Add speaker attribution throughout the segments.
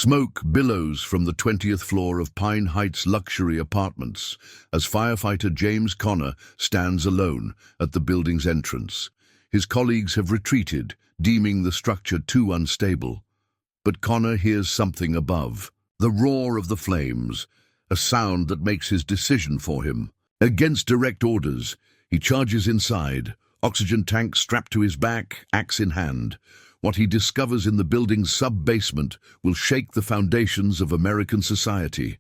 Speaker 1: Smoke billows from the 20th floor of Pine Heights luxury apartments as firefighter James Connor stands alone at the building's entrance. His colleagues have retreated, deeming the structure too unstable. But Connor hears something above, the roar of the flames, a sound that makes his decision for him. Against direct orders, he charges inside, oxygen tank strapped to his back, axe in hand. What he discovers in the building's sub-basement will shake the foundations of American society.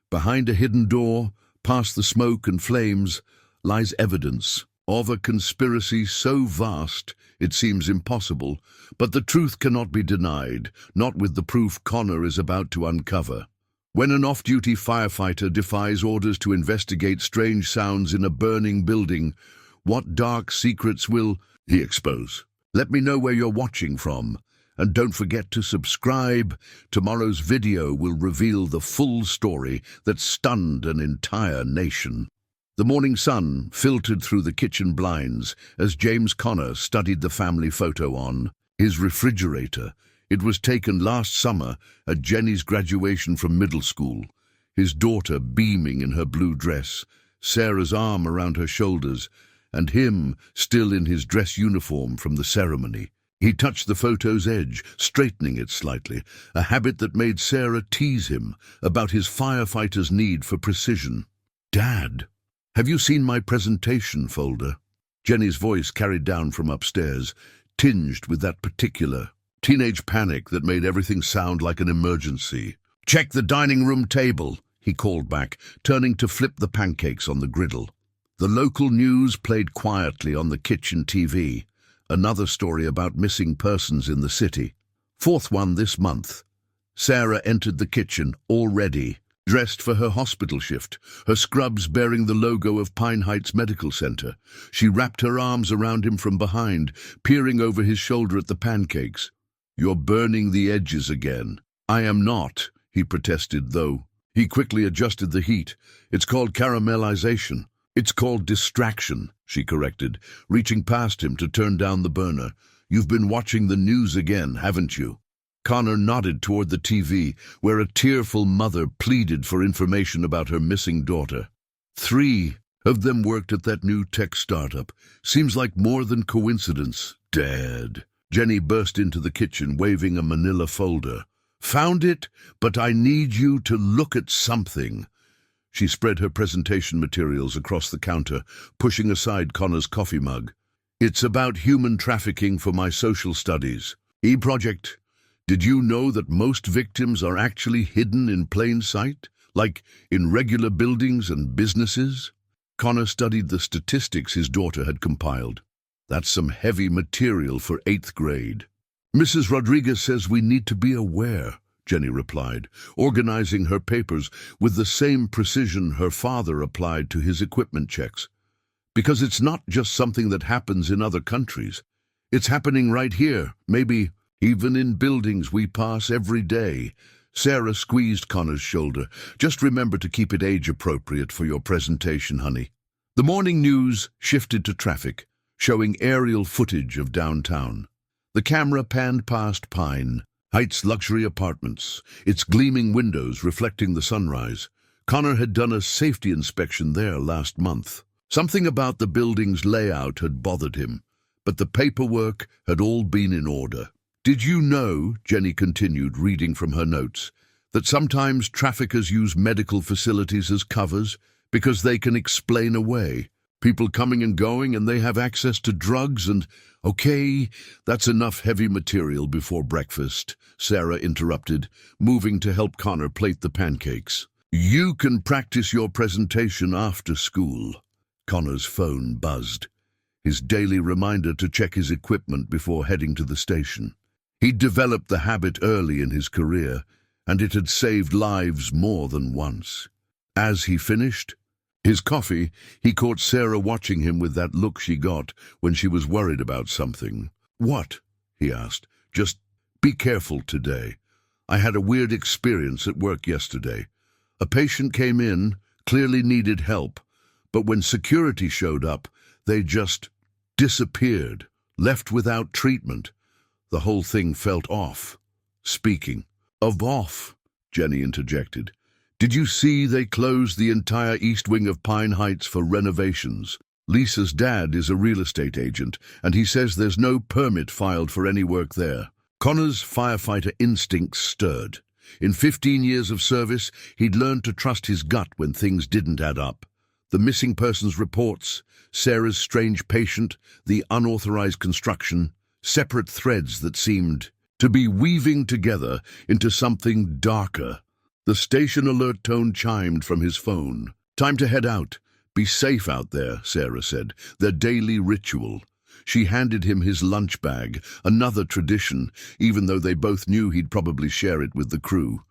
Speaker 1: Behind a hidden door, past the smoke and flames, lies evidence of a conspiracy so vast it seems impossible, but the truth cannot be denied, not with the proof Connor is about to uncover. When an off-duty firefighter defies orders to investigate strange sounds in a burning building, what dark secrets will he expose? Let me know where you're watching from, and don't forget to subscribe. Tomorrow's video will reveal the full story that stunned an entire nation. The morning sun filtered through the kitchen blinds as James Connor studied the family photo on his refrigerator. It was taken last summer at Jenny's graduation from middle school, his daughter beaming in her blue dress, Sarah's arm around her shoulders, and him still in his dress uniform from the ceremony. He touched the photo's edge, straightening it slightly, a habit that made Sarah tease him about his firefighter's need for precision. "Dad, have you seen my presentation folder?" Jenny's voice carried down from upstairs, tinged with that particular teenage panic that made everything sound like an emergency. "Check the dining room table," he called back, turning to flip the pancakes on the griddle. The local news played quietly on the kitchen TV, another story about missing persons in the city. Fourth one this month. Sarah entered the kitchen, all ready, dressed for her hospital shift, her scrubs bearing the logo of Pine Heights Medical Center. She wrapped her arms around him from behind, peering over his shoulder at the pancakes. "You're burning the edges again." "I am not," he protested, though. He quickly adjusted the heat. "It's called caramelization." "It's called distraction," she corrected, reaching past him to turn down the burner. "You've been watching the news again, haven't you?" Connor nodded toward the TV, where a tearful mother pleaded for information about her missing daughter. 3 of them worked at that new tech startup. Seems like more than coincidence, Dad. Jenny burst into the kitchen, waving a manila folder. "Found it, but I need you to look at something." She spread her presentation materials across the counter, pushing aside Connor's coffee mug. "It's about human trafficking for my social studies. E-project. Did you know that most victims are actually hidden in plain sight, like in regular buildings and businesses?" Connor studied the statistics his daughter had compiled. "That's some heavy material for 8th grade. "Mrs. Rodriguez says we need to be aware," Jenny replied, organizing her papers with the same precision her father applied to his equipment checks. "Because it's not just something that happens in other countries. It's happening right here, maybe even in buildings we pass every day." Sarah squeezed Connor's shoulder. "Just remember to keep it age-appropriate for your presentation, honey." The morning news shifted to traffic, showing aerial footage of downtown. The camera panned past Pine Heights luxury apartments, its gleaming windows reflecting the sunrise. Connor had done a safety inspection there last month. Something about the building's layout had bothered him, but the paperwork had all been in order. "Did you know," Jenny continued, reading from her notes, "that sometimes traffickers use medical facilities as covers because they can explain away people coming and going, and they have access to drugs and—" "Okay, that's enough heavy material before breakfast," Sarah interrupted, moving to help Connor plate the pancakes. "You can practice your presentation after school." Connor's phone buzzed, his daily reminder to check his equipment before heading to the station. He'd developed the habit early in his career, and it had saved lives more than once. As he finished his coffee, he caught Sarah watching him with that look she got when she was worried about something. "What?" he asked. "Just be careful today. I had a weird experience at work yesterday. A patient came in, clearly needed help, but when security showed up, they just disappeared, left without treatment. The whole thing felt off." Speaking Off, Jenny interjected. Did you see they closed the entire east wing of Pine Heights for renovations? Lisa's dad is a real estate agent, and he says there's no permit filed for any work there. Connor's firefighter instincts stirred. In 15 years of service, he'd learned to trust his gut when things didn't add up. The missing persons reports, Sarah's strange patient, the unauthorized construction, separate threads that seemed to be weaving together into something darker. The station alert tone chimed from his phone. Time to head out. Be safe out there, Sarah said, their daily ritual. She handed him his lunch bag, another tradition, even though they both knew he'd probably share it with the crew.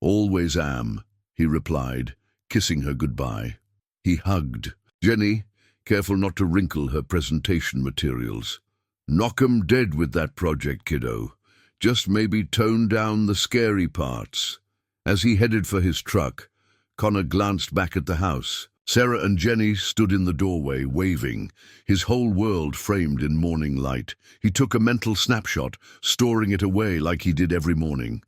Speaker 1: Always am, he replied, kissing her goodbye. He hugged. Jenny, careful not to wrinkle her presentation materials. Knock 'em dead with that project, kiddo. Just maybe tone down the scary parts. As he headed for his truck, Connor glanced back at the house. Sarah and Jenny stood in the doorway, waving, his whole world framed in morning light. He took a mental snapshot, storing it away like he did every morning.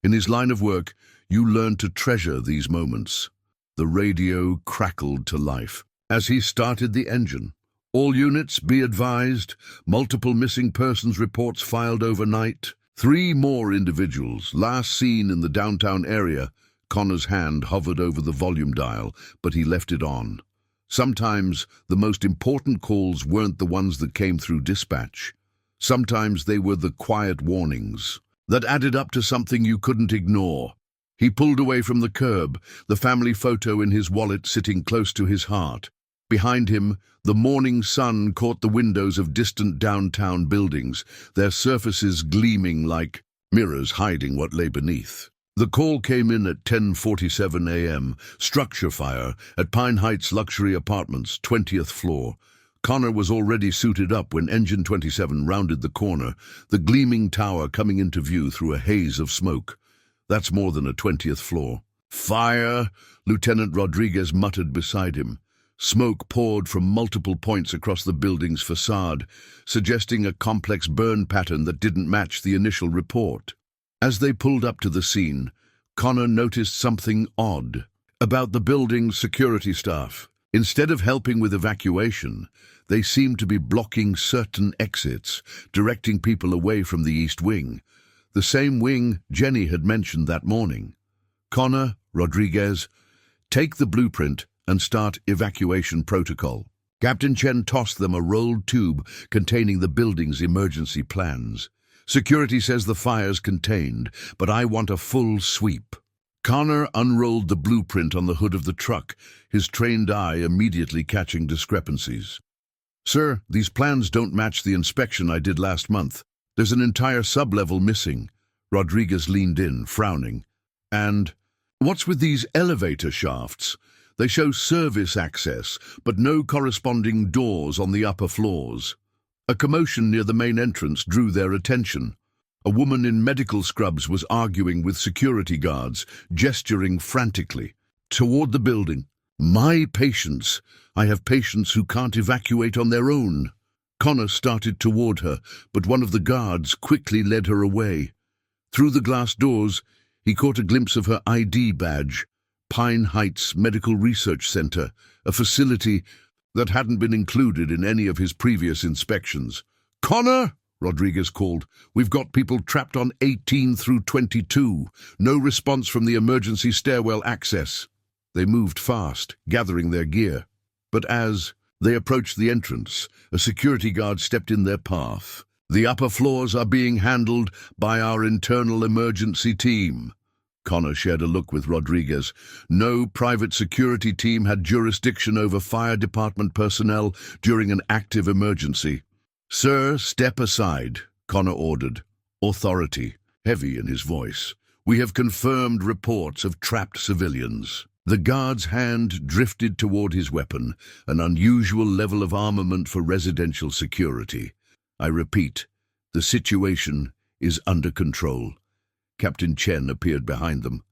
Speaker 1: In his line of work, you learn to treasure these moments. The radio crackled to life. As he started the engine, all units be advised, multiple missing persons reports filed overnight. 3 more individuals, last seen in the downtown area. Connor's hand hovered over the volume dial, but he left it on. Sometimes the most important calls weren't the ones that came through dispatch. Sometimes they were the quiet warnings that added up to something you couldn't ignore. He pulled away from the curb, the family photo in his wallet sitting close to his heart. Behind him, the morning sun caught the windows of distant downtown buildings, their surfaces gleaming like mirrors hiding what lay beneath. The call came in at 10:47 a.m., structure fire at Pine Heights Luxury Apartments, 20th floor. Connor was already suited up when Engine 27 rounded the corner, the gleaming tower coming into view through a haze of smoke. That's more than a 20th floor. Fire, Lieutenant Rodriguez muttered beside him. Smoke poured from multiple points across the building's facade, suggesting a complex burn pattern that didn't match the initial report. As they pulled up to the scene, Connor noticed something odd about the building's security staff. Instead of helping with evacuation, they seemed to be blocking certain exits, directing people away from the East Wing, the same wing Jenny had mentioned that morning. Connor, Rodriguez, take the blueprint and start evacuation protocol. Captain Chen tossed them a rolled tube containing the building's emergency plans. Security says the fire's contained, but I want a full sweep. Connor unrolled the blueprint on the hood of the truck, his trained eye immediately catching discrepancies. Sir, these plans don't match the inspection I did last month. There's an entire sublevel missing. Rodriguez leaned in, frowning. And what's with these elevator shafts? They show service access, but no corresponding doors on the upper floors. A commotion near the main entrance drew their attention. A woman in medical scrubs was arguing with security guards, gesturing frantically toward the building. My patients! I have patients who can't evacuate on their own. Connor started toward her, but one of the guards quickly led her away. Through the glass doors, he caught a glimpse of her ID badge. Pine Heights Medical Research Center, a facility that hadn't been included in any of his previous inspections. Connor, Rodriguez called, we've got people trapped on 18 through 22. No response from the emergency stairwell access. They moved fast, gathering their gear. But as they approached the entrance, a security guard stepped in their path. The upper floors are being handled by our internal emergency team. Connor shared a look with Rodriguez. No private security team had jurisdiction over fire department personnel during an active emergency. Sir, step aside, Connor ordered, authority heavy in his voice. We have confirmed reports of trapped civilians. The guard's hand drifted toward his weapon, an unusual level of armament for residential security. I repeat, the situation is under control. Captain Chen appeared behind them.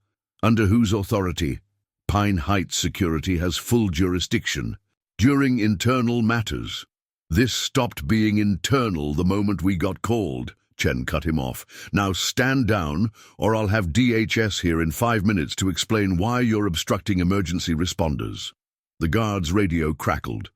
Speaker 1: Under whose authority? Pine Heights Security has full jurisdiction. During internal matters. This stopped being internal the moment we got called, Chen cut him off. "Now stand down, or I'll have DHS here in 5 minutes to explain why you're obstructing emergency responders." The guard's radio crackled.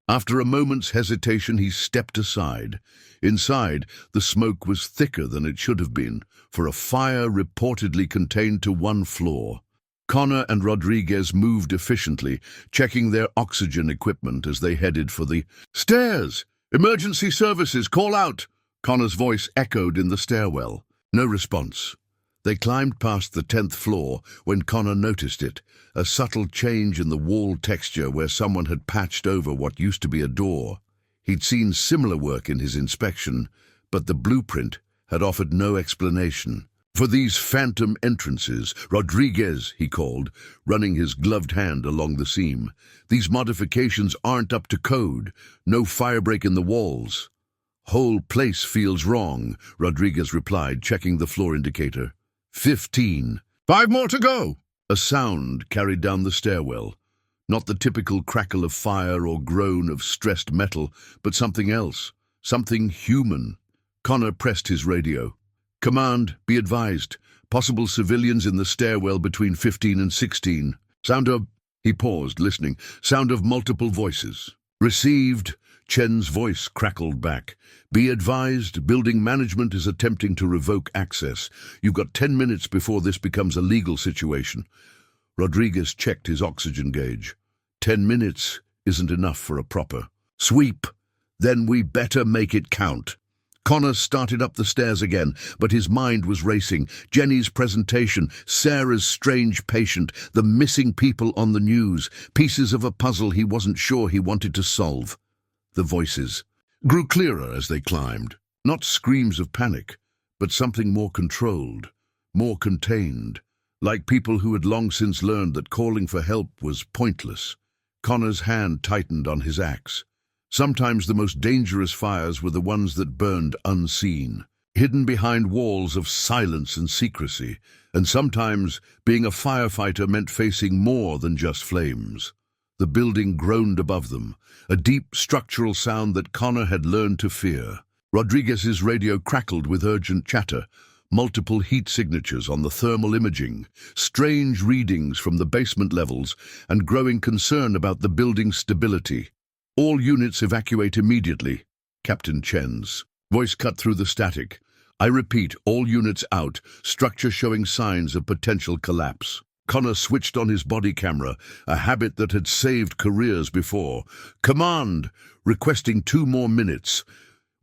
Speaker 1: After a moment's hesitation, he stepped aside. Inside, the smoke was thicker than it should have been, for a fire reportedly contained to one floor. Connor and Rodriguez moved efficiently, checking their oxygen equipment as they headed for the stairs. "Emergency services, call out!" Connor's voice echoed in the stairwell. No response. They climbed past the 10th floor when Connor noticed it, a subtle change in the wall texture where someone had patched over what used to be a door. He'd seen similar work in his inspection, but the blueprint had offered no explanation. "For these phantom entrances, Rodriguez," he called, running his gloved hand along the seam. "These modifications aren't up to code. No firebreak in the walls." "Whole place feels wrong," Rodriguez replied, checking the floor indicator. 15. 5 more to go." A sound carried down the stairwell. Not the typical crackle of fire or groan of stressed metal, but something else, something human. Connor pressed his radio. "Command, be advised. Possible civilians in the stairwell between 15 and 16. Sound of—" He paused, listening. "Sound of multiple voices." "Received." Chen's voice crackled back. "Be advised, building management is attempting to revoke access. You've got 10 minutes before this becomes a legal situation." Rodriguez checked his oxygen gauge. 10 minutes isn't enough for a proper sweep. "Then we better make it count." Connor started up the stairs again, but his mind was racing. Jenny's presentation, Sarah's strange patient, the missing people on the news, pieces of a puzzle he wasn't sure he wanted to solve. The voices grew clearer as they climbed. Not screams of panic, but something more controlled, more contained, like people who had long since learned that calling for help was pointless. Connor's hand tightened on his axe. Sometimes the most dangerous fires were the ones that burned unseen, hidden behind walls of silence and secrecy, and sometimes being a firefighter meant facing more than just flames. The building groaned above them, a deep structural sound that Connor had learned to fear. Rodriguez's radio crackled with urgent chatter, multiple heat signatures on the thermal imaging, strange readings from the basement levels, and growing concern about the building's stability. "All units evacuate immediately," Captain Chen's voice cut through the static. "I repeat, all units out, structure showing signs of potential collapse." Connor switched on his body camera, a habit that had saved careers before. "Command, requesting 2 more minutes.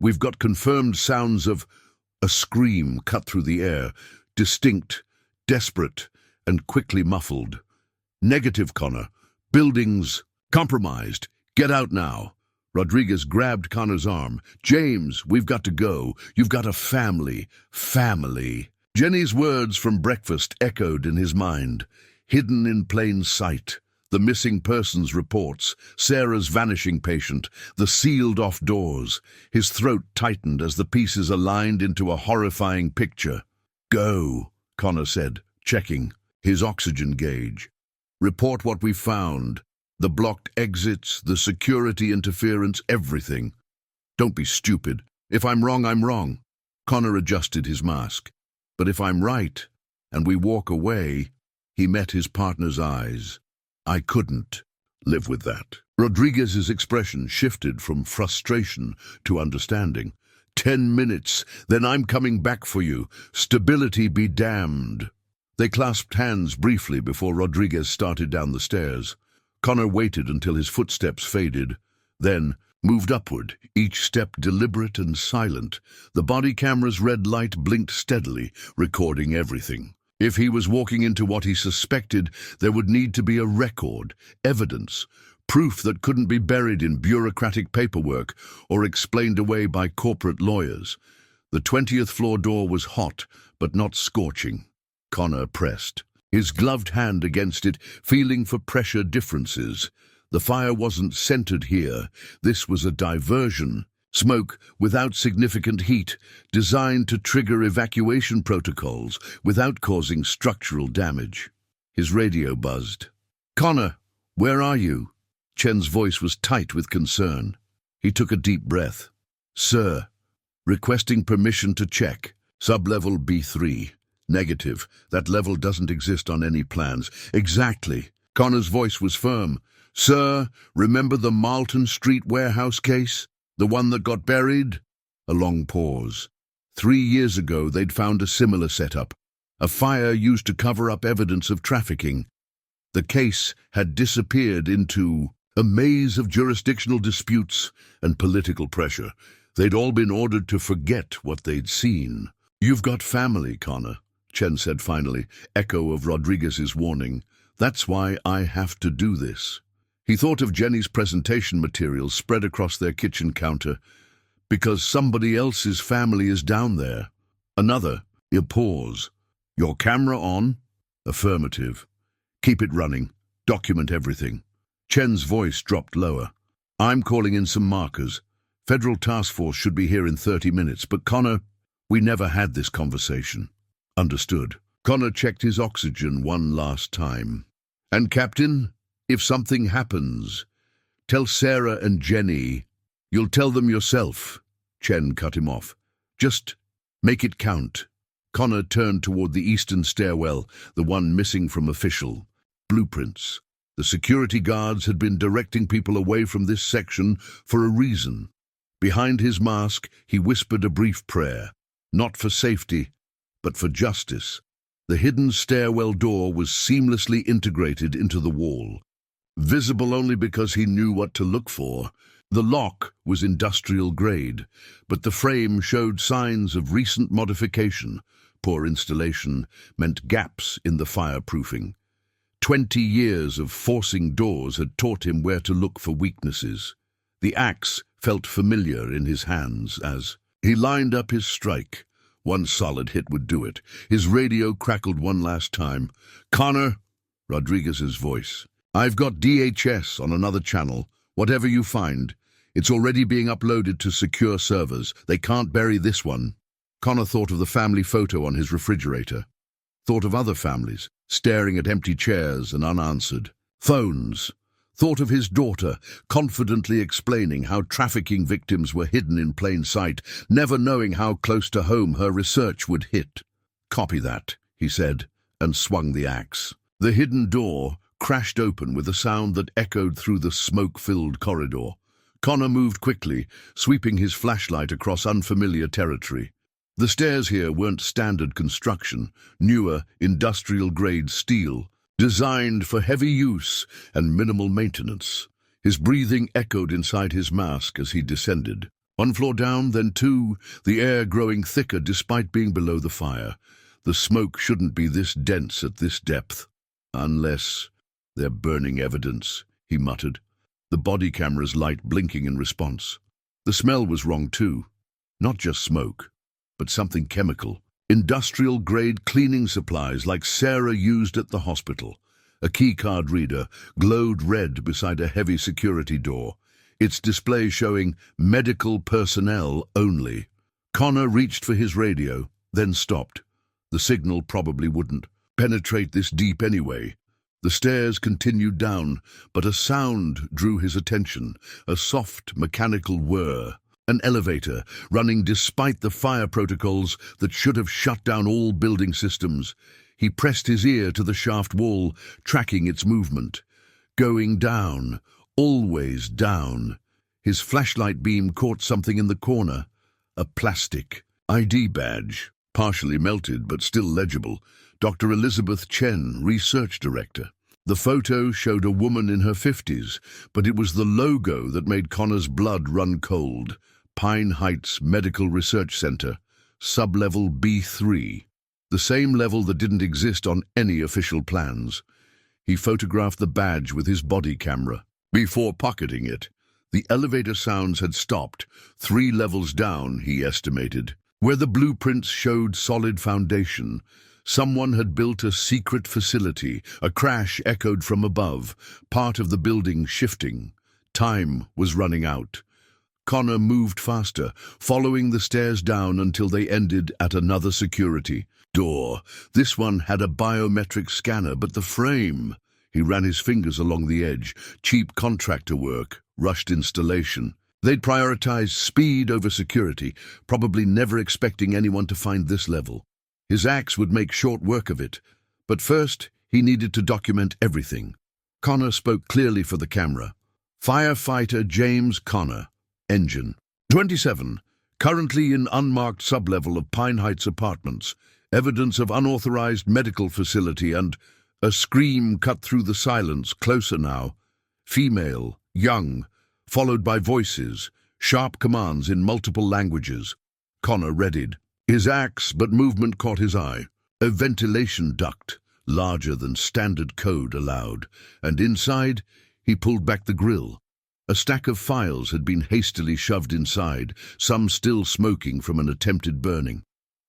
Speaker 1: We've got confirmed sounds of—" A scream cut through the air, distinct, desperate, and quickly muffled. "Negative, Connor. Buildings compromised. Get out now." Rodriguez grabbed Connor's arm. "James, we've got to go. You've got a family. Family." Jenny's words from breakfast echoed in his mind. Hidden in plain sight. The missing persons reports, Sarah's vanishing patient, the sealed-off doors. His throat tightened as the pieces aligned into a horrifying picture. "Go," Connor said, checking his oxygen gauge. "Report what we found. The blocked exits, the security interference, everything. Don't be stupid. If I'm wrong, I'm wrong." Connor adjusted his mask. "But if I'm right, and we walk away," he met his partner's eyes. "I couldn't live with that." Rodriguez's expression shifted from frustration to understanding. 10 minutes, then I'm coming back for you. Stability be damned." They clasped hands briefly before Rodriguez started down the stairs. Connor waited until his footsteps faded, then moved upward, each step deliberate and silent. The body camera's red light blinked steadily, recording everything. If he was walking into what he suspected, there would need to be a record, evidence, proof that couldn't be buried in bureaucratic paperwork or explained away by corporate lawyers. The 20th floor door was hot, but not scorching. Connor pressed, his gloved hand against it, feeling for pressure differences. The fire wasn't centered here. This was a diversion. Smoke without significant heat, designed to trigger evacuation protocols without causing structural damage. His radio buzzed. "Connor, where are you?" Chen's voice was tight with concern. He took a deep breath. "Sir," Requesting permission to check. Sub-level B3. Negative. That level doesn't exist on any plans. Exactly. Connor's voice was firm. Sir, remember the Marlton Street warehouse case? The one that got buried? A long pause. 3 years ago, they'd found a similar setup. A fire used to cover up evidence of trafficking. The case had disappeared into a maze of jurisdictional disputes and political pressure. They'd all been ordered to forget what they'd seen. You've got family, Connor, Chen said finally, echo of Rodriguez's warning. That's why I have to do this. He thought of Jenny's presentation materials spread across their kitchen counter. Because somebody else's family is down there. Another. A pause. Your camera on? Affirmative. Keep it running. Document everything. Chen's voice dropped lower. I'm calling in some markers. Federal task force should be here in 30 minutes, but Connor, we never had this conversation. Understood. Connor checked his oxygen one last time. And Captain, if something happens, tell Sarah and Jenny. You'll tell them yourself. Chen cut him off. Just make it count. Connor turned toward the eastern stairwell, the one missing from official blueprints. The security guards had been directing people away from this section for a reason. Behind his mask, he whispered a brief prayer, not for safety, but for justice. The hidden stairwell door was seamlessly integrated into the wall, visible only because he knew what to look for. The lock was industrial grade, but the frame showed signs of recent modification. Poor installation meant gaps in the fireproofing. 20 years of forcing doors had taught him where to look for weaknesses. The axe felt familiar in his hands as he lined up his strike. One solid hit would do it. His radio crackled one last time. Connor, Rodriguez's voice. I've got DHS on another channel. Whatever you find, it's already being uploaded to secure servers. They can't bury this one. Connor thought of the family photo on his refrigerator. Thought of other families, staring at empty chairs and unanswered phones. Thought of his daughter, confidently explaining how trafficking victims were hidden in plain sight, never knowing how close to home her research would hit. Copy that, he said, and swung the axe. The hidden door crashed open with a sound that echoed through the smoke-filled corridor. Connor moved quickly, sweeping his flashlight across unfamiliar territory. The stairs here weren't standard construction, newer, industrial-grade steel, designed for heavy use and minimal maintenance. His breathing echoed inside his mask as he descended. 1 floor down, then 2, the air growing thicker despite being below the fire. The smoke shouldn't be this dense at this depth. Unless they're burning evidence, he muttered, the body camera's light blinking in response. The smell was wrong too. Not just smoke, but something chemical. Industrial-grade cleaning supplies like Sarah used at the hospital. A keycard reader glowed red beside a heavy security door, its display showing medical personnel only. Connor reached for his radio, then stopped. The signal probably wouldn't penetrate this deep anyway. The stairs continued down, but a sound drew his attention, a soft mechanical whir. An elevator, running despite the fire protocols that should have shut down all building systems. He pressed his ear to the shaft wall, tracking its movement. Going down, always down. His flashlight beam caught something in the corner. A plastic ID badge, partially melted but still legible. Dr. Elizabeth Chen, research director. The photo showed a woman in her 50s, but it was the logo that made Connor's blood run cold. Pine Heights Medical Research Center, sub-level B3, the same level that didn't exist on any official plans. He photographed the badge with his body camera. Before pocketing it, the elevator sounds had stopped, 3 levels down, he estimated. Where the blueprints showed solid foundation, someone had built a secret facility. A crash echoed from above, part of the building shifting. Time was running out. Connor moved faster, following the stairs down until they ended at another security door. This one had a biometric scanner, but the frame... He ran his fingers along the edge. Cheap contractor work, rushed installation. They'd prioritize speed over security, probably never expecting anyone to find this level. His axe would make short work of it, but first he needed to document everything. Connor spoke clearly for the camera. Firefighter James Connor, engine. 27, currently in unmarked sublevel of Pine Heights apartments. Evidence of unauthorized medical facility and a scream cut through the silence, closer now. Female, young, followed by voices, sharp commands in multiple languages. Connor readied. His axe, but movement caught his eye. A ventilation duct, larger than standard code allowed, and inside he pulled back the grill. A stack of files had been hastily shoved inside, some still smoking from an attempted burning.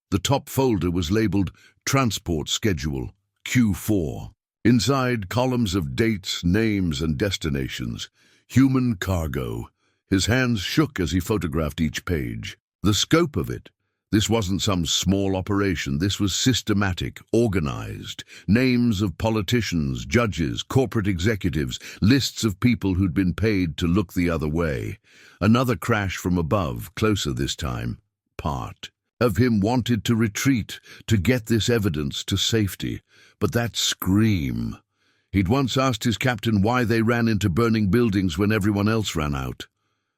Speaker 1: The top folder was labeled Transport Schedule, Q4. Inside, columns of dates, names, and destinations. Human cargo. His hands shook as he photographed each page. The scope of it. This wasn't some small operation. This was systematic, organized. Names of politicians, judges, corporate executives, lists of people who'd been paid to look the other way. Another crash from above, closer this time. Part of him wanted to retreat, to get this evidence to safety. But that scream. He'd once asked his captain why they ran into burning buildings when everyone else ran out.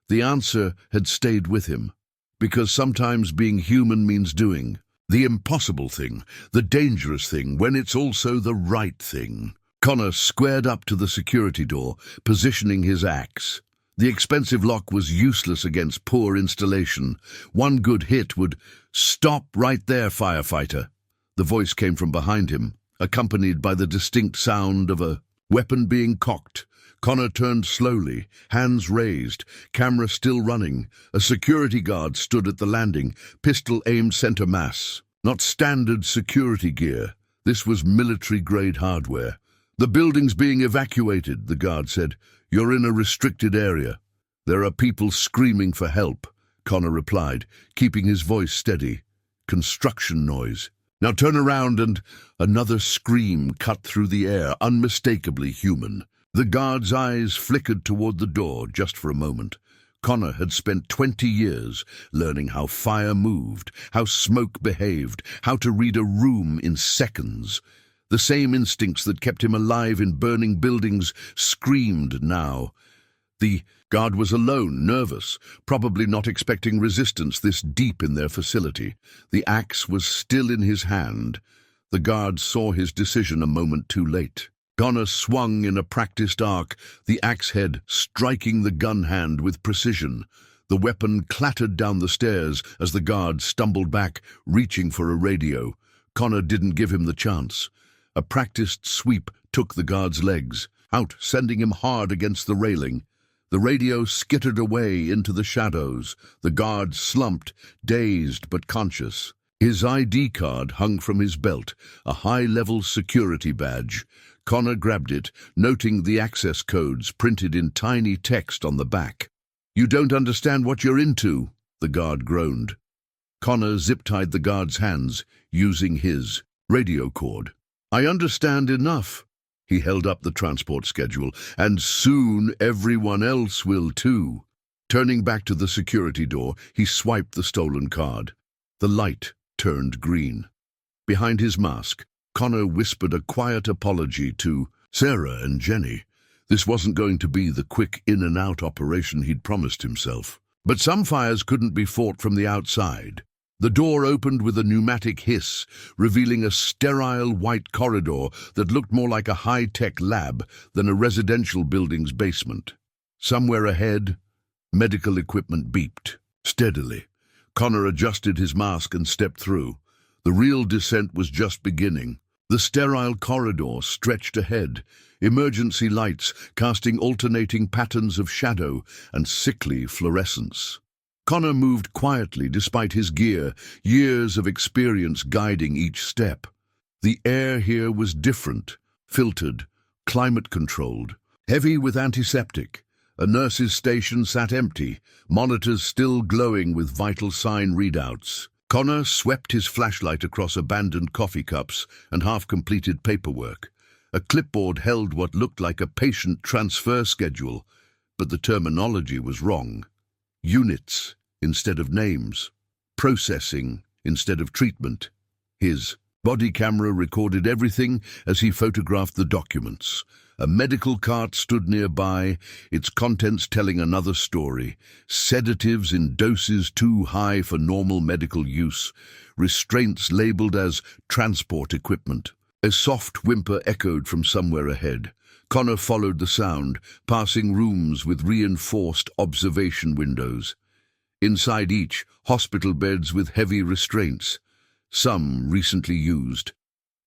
Speaker 1: The answer had stayed with him. Because sometimes being human means doing the impossible thing, the dangerous thing, when it's also the right thing. Connor squared up to the security door, positioning his axe. The expensive lock was useless against poor installation. One good hit would "Stop right there, firefighter." The voice came from behind him, accompanied by the distinct sound of a weapon being cocked. Connor turned slowly, hands raised, camera still running. A security guard stood at the landing, pistol aimed center mass. Not standard security gear. This was military-grade hardware. "The building's being evacuated," the guard said. "You're in a restricted area." "There are people screaming for help," Connor replied, keeping his voice steady. "Construction noise. Now turn around," and another scream cut through the air, unmistakably human. The guard's eyes flickered toward the door just for a moment. Connor had spent 20 years learning how fire moved, how smoke behaved, how to read a room in seconds. The same instincts that kept him alive in burning buildings screamed now. The guard was alone, nervous, probably not expecting resistance this deep in their facility. The axe was still in his hand. The guard saw his decision a moment too late. Connor swung in a practiced arc, the axe head striking the gun hand with precision. The weapon clattered down the stairs as the guard stumbled back, reaching for a radio. Connor didn't give him the chance. A practiced sweep took the guard's legs, out, sending him hard against the railing. The radio skittered away into the shadows. The guard slumped, dazed but conscious. His ID card hung from his belt, a high-level security badge. Connor grabbed it, noting the access codes printed in tiny text on the back. "You don't understand what you're into," the guard groaned. Connor zip-tied the guard's hands, using his radio cord. "I understand enough." He held up the transport schedule, "and soon everyone else will too." Turning back to the security door, he swiped the stolen card. The light turned green. Behind his mask, Connor whispered a quiet apology to Sarah and Jenny. This wasn't going to be the quick in-and-out operation he'd promised himself. But some fires couldn't be fought from the outside. The door opened with a pneumatic hiss, revealing a sterile white corridor that looked more like a high-tech lab than a residential building's basement. Somewhere ahead, medical equipment beeped. Steadily, Connor adjusted his mask and stepped through. The real descent was just beginning. The sterile corridor stretched ahead, emergency lights casting alternating patterns of shadow and sickly fluorescence. Connor moved quietly despite his gear, years of experience guiding each step. The air here was different, filtered, climate-controlled, heavy with antiseptic. A nurse's station sat empty, monitors still glowing with vital sign readouts. Connor swept his flashlight across abandoned coffee cups and half-completed paperwork. A clipboard held what looked like a patient transfer schedule, but the terminology was wrong. Units instead of names. Processing instead of treatment. His body camera recorded everything as he photographed the documents. A medical cart stood nearby, its contents telling another story. Sedatives in doses too high for normal medical use. Restraints labeled as transport equipment. A soft whimper echoed from somewhere ahead. Connor followed the sound, passing rooms with reinforced observation windows. Inside each, hospital beds with heavy restraints, some recently used.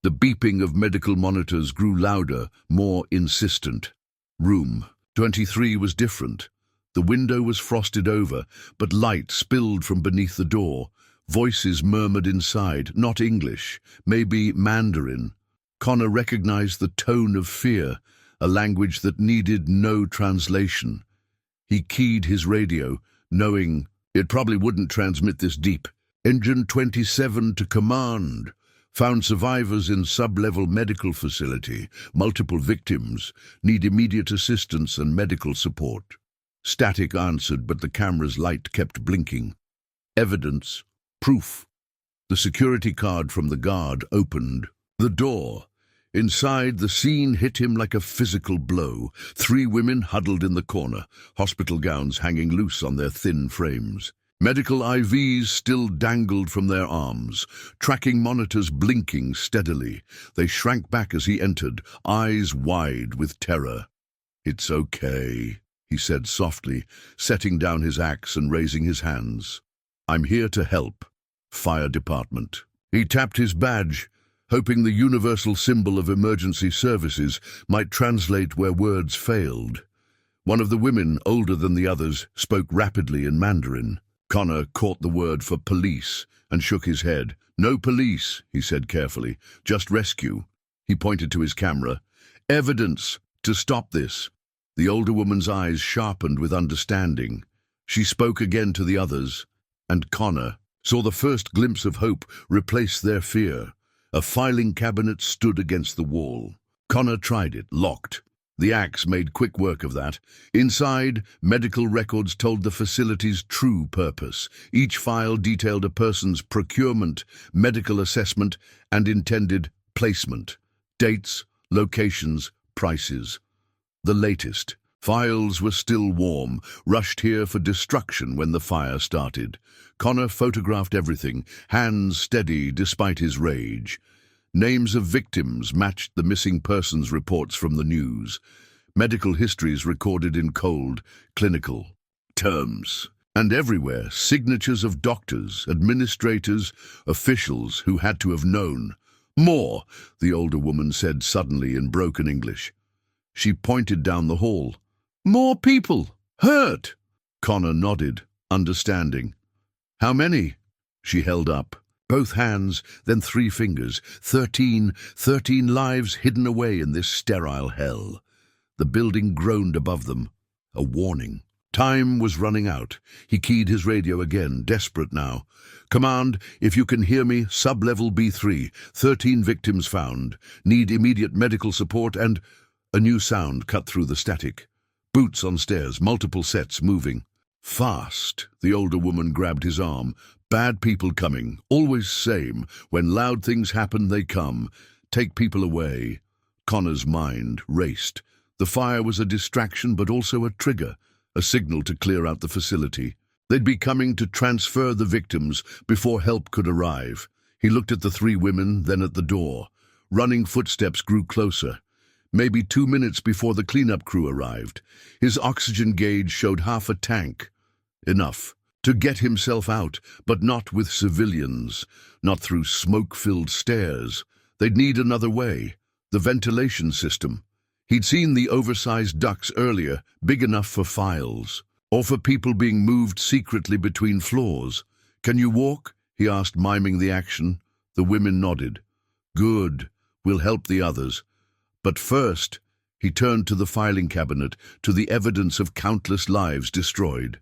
Speaker 1: The beeping of medical monitors grew louder, more insistent. Room 23 was different. The window was frosted over, but light spilled from beneath the door. Voices murmured inside, not English, maybe Mandarin. Connor recognized the tone of fear, a language that needed no translation. He keyed his radio, knowing it probably wouldn't transmit this deep. Engine 27 to command. Found survivors in sub-level medical facility. Multiple victims. Need immediate assistance and medical support. Static answered, but the camera's light kept blinking. Evidence. Proof. The security card from the guard opened the door. Inside, the scene hit him like a physical blow. 3 women huddled in the corner, hospital gowns hanging loose on their thin frames. Medical IVs still dangled from their arms, tracking monitors blinking steadily. They shrank back as he entered, eyes wide with terror. "It's okay," he said softly, setting down his axe and raising his hands. "I'm here to help. Fire department." He tapped his badge, hoping the universal symbol of emergency services might translate where words failed. One of the women, older than the others, spoke rapidly in Mandarin. Connor caught the word for police and shook his head. "No police," he said carefully, "just rescue." He pointed to his camera. "Evidence to stop this." The older woman's eyes sharpened with understanding. She spoke again to the others, and Connor saw the first glimpse of hope replace their fear. A filing cabinet stood against the wall. Connor tried it, locked. The axe made quick work of that. Inside, medical records told the facility's true purpose. Each file detailed a person's procurement, medical assessment, and intended placement. Dates, locations, prices. The latest. Files were still warm, rushed here for destruction when the fire started. Connor photographed everything, hands steady despite his rage. Names of victims matched the missing persons reports from the news. Medical histories recorded in cold, clinical terms. And everywhere, signatures of doctors, administrators, officials who had to have known. "More," the older woman said suddenly in broken English. She pointed down the hall. "More people! Hurt!" Connor nodded, understanding. "How many?" She held up both hands, then 3 fingers. 13 lives hidden away in this sterile hell. The building groaned above them, a warning. Time was running out. He keyed his radio again, desperate now. "Command, if you can hear me, sub-level B3. 13 victims found. Need immediate medical support and—" A new sound cut through the static. Boots on stairs, multiple sets moving. "Fast." The older woman grabbed his arm. "Bad people coming. Always same. When loud things happen, they come. Take people away." Connor's mind raced. The fire was a distraction but also a trigger, a signal to clear out the facility. They'd be coming to transfer the victims before help could arrive. He looked at the 3 women, then at the door. Running footsteps grew closer. Maybe 2 minutes before the cleanup crew arrived. His oxygen gauge showed half a tank. Enough to get himself out, but not with civilians, not through smoke-filled stairs. They'd need another way, the ventilation system. He'd seen the oversized ducts earlier, big enough for files, or for people being moved secretly between floors. "Can you walk?" he asked, miming the action. The women nodded. "Good, we'll help the others." But first, he turned to the filing cabinet, to the evidence of countless lives destroyed.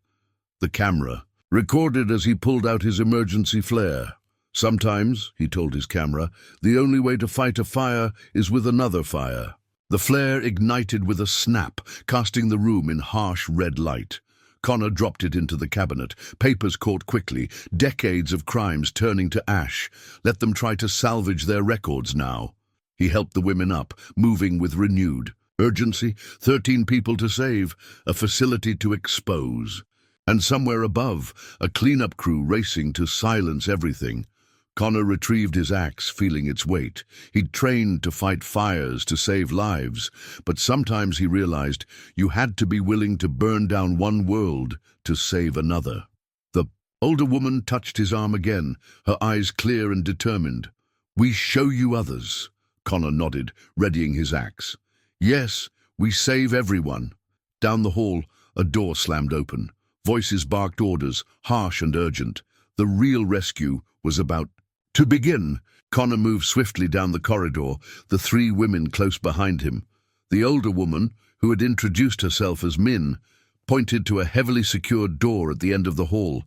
Speaker 1: The camera recorded as he pulled out his emergency flare. "Sometimes," he told his camera, "the only way to fight a fire is with another fire." The flare ignited with a snap, casting the room in harsh red light. Connor dropped it into the cabinet. Papers caught quickly, decades of crimes turning to ash. Let them try to salvage their records now. He helped the women up, moving with renewed urgency. 13 people to save, a facility to expose. And somewhere above, a cleanup crew racing to silence everything. Connor retrieved his axe, feeling its weight. He'd trained to fight fires, to save lives, but sometimes he realized you had to be willing to burn down one world to save another. The older woman touched his arm again, her eyes clear and determined. "We show you others." Connor nodded, readying his axe. "Yes, we save everyone." Down the hall, a door slammed open. Voices barked orders, harsh and urgent. The real rescue was about to begin. Connor moved swiftly down the corridor, the 3 women close behind him. The older woman, who had introduced herself as Min, pointed to a heavily secured door at the end of the hall.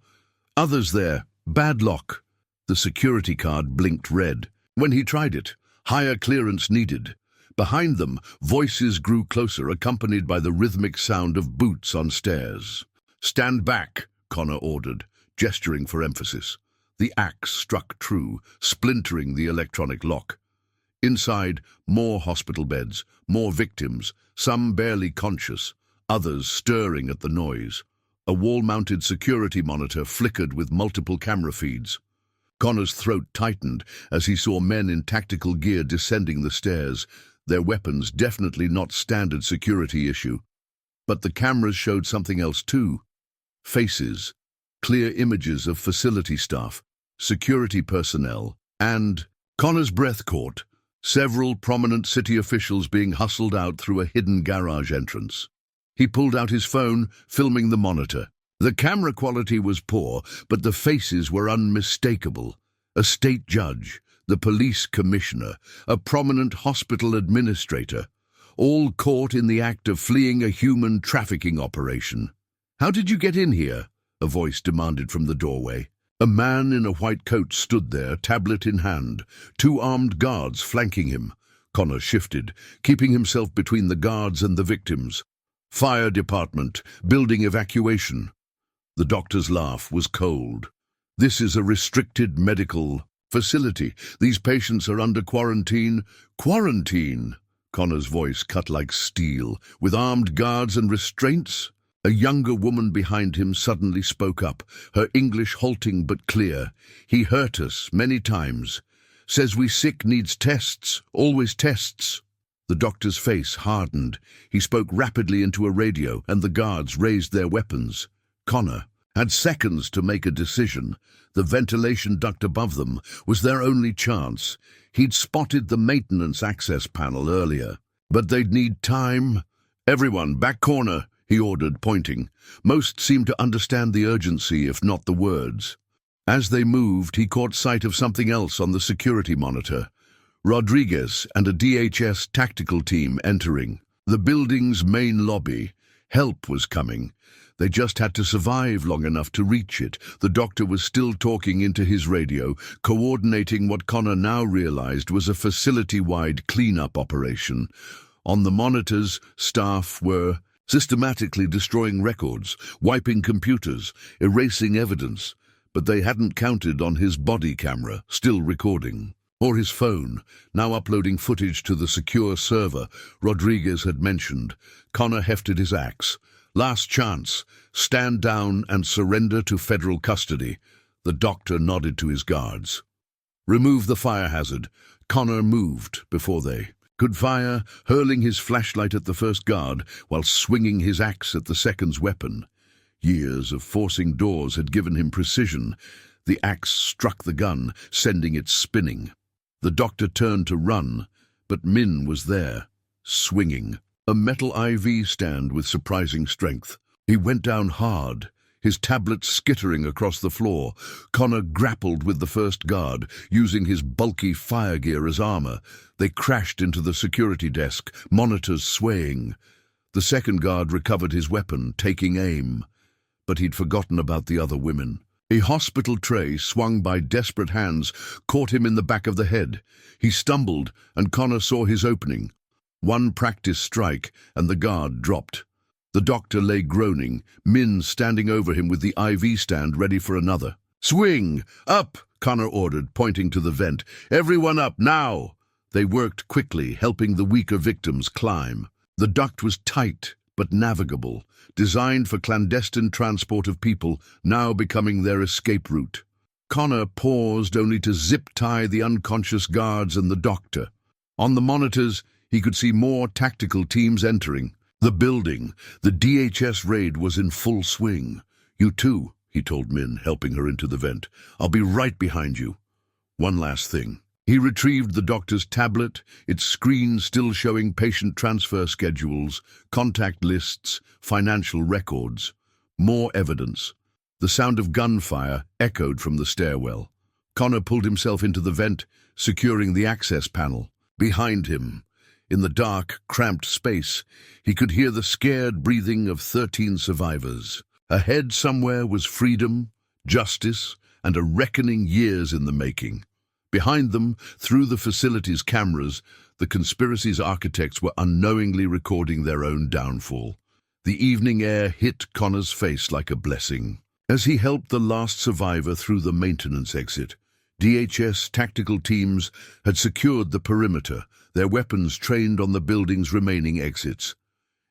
Speaker 1: "Others there. Bad lock." The security card blinked red. When he tried it, higher clearance needed. Behind them, voices grew closer, accompanied by the rhythmic sound of boots on stairs. "Stand back," Connor ordered, gesturing for emphasis. The axe struck true, splintering the electronic lock. Inside, more hospital beds, more victims, some barely conscious, others stirring at the noise. A wall-mounted security monitor flickered with multiple camera feeds. Connor's throat tightened as he saw men in tactical gear descending the stairs, their weapons definitely not standard security issue. But the cameras showed something else too. Faces, clear images of facility staff, security personnel, and Connor's breath caught, several prominent city officials being hustled out through a hidden garage entrance. He pulled out his phone, filming the monitor. The camera quality was poor, but the faces were unmistakable. A state judge, the police commissioner, a prominent hospital administrator, all caught in the act of fleeing a human trafficking operation. "How did you get in here?" a voice demanded from the doorway. A man in a white coat stood there, tablet in hand, 2 armed guards flanking him. Connor shifted, keeping himself between the guards and the victims. "Fire department, building evacuation." The doctor's laugh was cold. "This is a restricted medical facility. These patients are under quarantine." "Quarantine?" Connor's voice cut like steel. "With armed guards and restraints?" A younger woman behind him suddenly spoke up, her English halting but clear. "He hurt us many times. Says we sick needs tests, always tests." The doctor's face hardened. He spoke rapidly into a radio, and the guards raised their weapons. Connor had seconds to make a decision. The ventilation duct above them was their only chance. He'd spotted the maintenance access panel earlier. But they'd need time. "Everyone, back corner," he ordered, pointing. Most seemed to understand the urgency, if not the words. As they moved, he caught sight of something else on the security monitor. Rodriguez and a DHS tactical team entering. The building's main lobby. Help was coming. They just had to survive long enough to reach it. The doctor was still talking into his radio, coordinating what Connor now realized was a facility-wide cleanup operation. On the monitors, staff were systematically destroying records, wiping computers, erasing evidence, but they hadn't counted on his body camera, still recording, or his phone, now uploading footage to the secure server Rodriguez had mentioned. Connor hefted his axe. "Last chance. Stand down and surrender to federal custody." The doctor nodded to his guards. "Remove the fire hazard." Connor moved before they could fire, hurling his flashlight at the first guard while swinging his axe at the second's weapon. Years of forcing doors had given him precision. The axe struck the gun, sending it spinning. The doctor turned to run, but Min was there, swinging. A metal IV stand with surprising strength. He went down hard, his tablet skittering across the floor. Connor grappled with the first guard, using his bulky fire gear as armor. They crashed into the security desk, monitors swaying. The second guard recovered his weapon, taking aim. But he'd forgotten about the other women. A hospital tray, swung by desperate hands, caught him in the back of the head. He stumbled, and Connor saw his opening. One practice strike, and the guard dropped. The doctor lay groaning, Min standing over him with the IV stand ready for another. "Swing! Up!" Connor ordered, pointing to the vent. "Everyone up, now!" They worked quickly, helping the weaker victims climb. The duct was tight but navigable, designed for clandestine transport of people, now becoming their escape route. Connor paused only to zip-tie the unconscious guards and the doctor. On the monitors, he could see more tactical teams entering. The building, the DHS raid, was in full swing. "You too," he told Min, helping her into the vent. "I'll be right behind you." One last thing. He retrieved the doctor's tablet, its screen still showing patient transfer schedules, contact lists, financial records. More evidence. The sound of gunfire echoed from the stairwell. Connor pulled himself into the vent, securing the access panel. Behind him, in the dark, cramped space, he could hear the scared breathing of 13 survivors. Ahead somewhere was freedom, justice, and a reckoning years in the making. Behind them, through the facility's cameras, the conspiracy's architects were unknowingly recording their own downfall. The evening air hit Connor's face like a blessing. As he helped the last survivor through the maintenance exit, DHS tactical teams had secured the perimeter, their weapons trained on the building's remaining exits.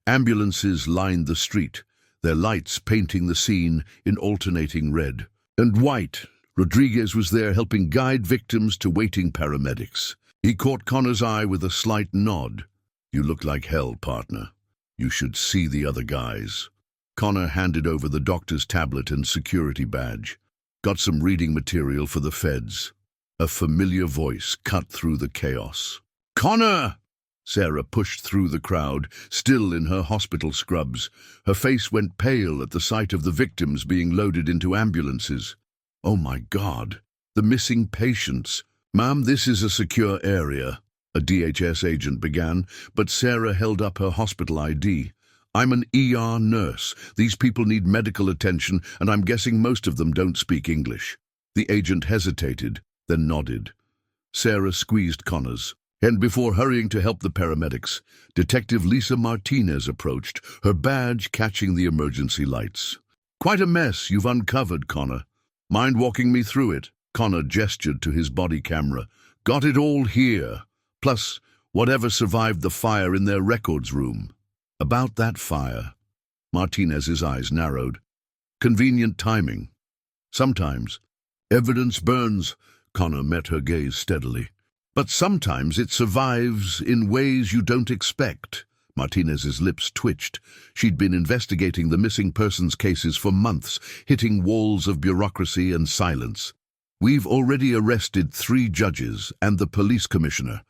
Speaker 1: Ambulances lined the street, their lights painting the scene in alternating red and white. Rodriguez was there helping guide victims to waiting paramedics. He caught Connor's eye with a slight nod. "You look like hell, partner. You should see the other guys." Connor handed over the doctor's tablet and security badge. "Got some reading material for the feds." A familiar voice cut through the chaos. "Connor!" Sarah pushed through the crowd, still in her hospital scrubs. Her face went pale at the sight of the victims being loaded into ambulances. "Oh my God, the missing patients." "Ma'am, this is a secure area," a DHS agent began, but Sarah held up her hospital ID. "I'm an ER nurse. These people need medical attention, and I'm guessing most of them don't speak English." The agent hesitated, then nodded. Sarah squeezed Connor's, and before hurrying to help the paramedics, Detective Lisa Martinez approached, her badge catching the emergency lights. "Quite a mess you've uncovered, Connor. Mind walking me through it?" Connor gestured to his body camera. "Got it all here, plus whatever survived the fire in their records room." "About that fire," Martinez's eyes narrowed. "Convenient timing. Sometimes evidence burns," Connor met her gaze steadily. "But sometimes it survives in ways you don't expect." Martinez's lips twitched. She'd been investigating the missing persons cases for months, hitting walls of bureaucracy and silence. "We've already arrested 3 judges and the police commissioner.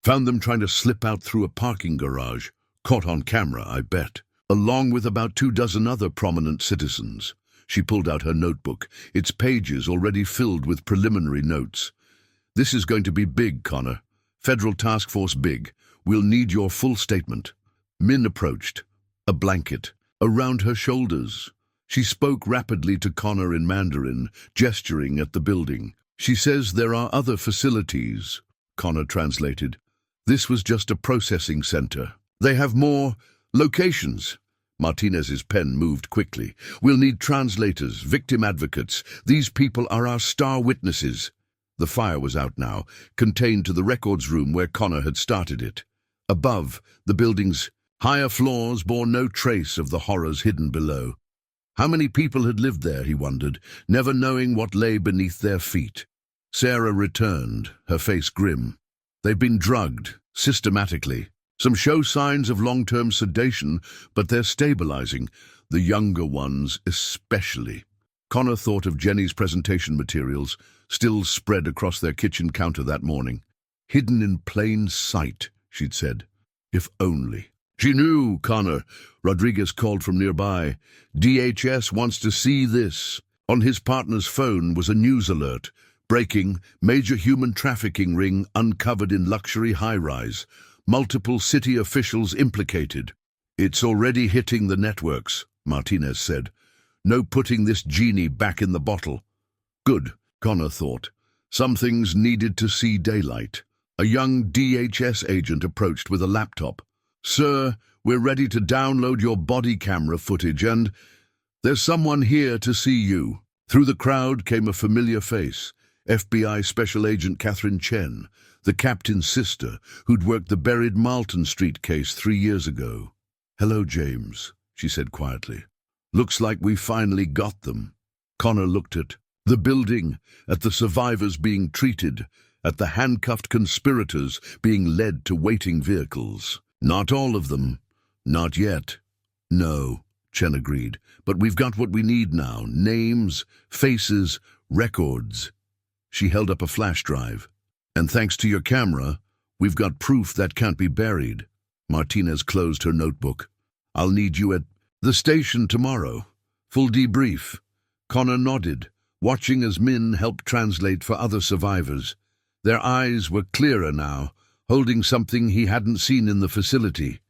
Speaker 1: Found them trying to slip out through a parking garage. Caught on camera, I bet. Along with about 24 other prominent citizens." She pulled out her notebook, its pages already filled with preliminary notes. "This is going to be big, Connor. Federal Task Force big. We'll need your full statement." Min approached, a blanket around her shoulders. She spoke rapidly to Connor in Mandarin, gesturing at the building. "She says there are other facilities," Connor translated. "This was just a processing center. They have more locations." Martinez's pen moved quickly. "We'll need translators, victim advocates. These people are our star witnesses." The fire was out now, contained to the records room where Connor had started it. Above, the building's higher floors bore no trace of the horrors hidden below. How many people had lived there, he wondered, never knowing what lay beneath their feet. Sarah returned, her face grim. "They've been drugged, systematically. Some show signs of long-term sedation, but they're stabilizing, the younger ones especially." Connor thought of Jenny's presentation materials, still spread across their kitchen counter that morning. "Hidden in plain sight," she'd said. "If only." "She knew, Connor," Rodriguez called from nearby. "DHS wants to see this." On his partner's phone was a news alert. "Breaking, major human trafficking ring uncovered in luxury high-rise. Multiple city officials implicated." "It's already hitting the networks," Martinez said. "No putting this genie back in the bottle." Good, Connor thought. Some things needed to see daylight. A young DHS agent approached with a laptop. "Sir, We're ready to download your body camera footage and there's someone here to see you." Through the crowd came a familiar face, FBI Special Agent Catherine Chen, the captain's sister who'd worked the buried Marlton Street case 3 years ago. "Hello, James," she said quietly. "Looks like we finally got them." Connor looked at the building, at the survivors being treated, at the handcuffed conspirators being led to waiting vehicles. "Not all of them. Not yet." "No," Chen agreed, "but we've got what we need now. Names, faces, records." She held up a flash drive. "And thanks to your camera, we've got proof that can't be buried." Martinez closed her notebook. "I'll need you at the station tomorrow. Full debrief." Connor nodded, watching as Min helped translate for other survivors. Their eyes were clearer now, holding something he hadn't seen in the facility.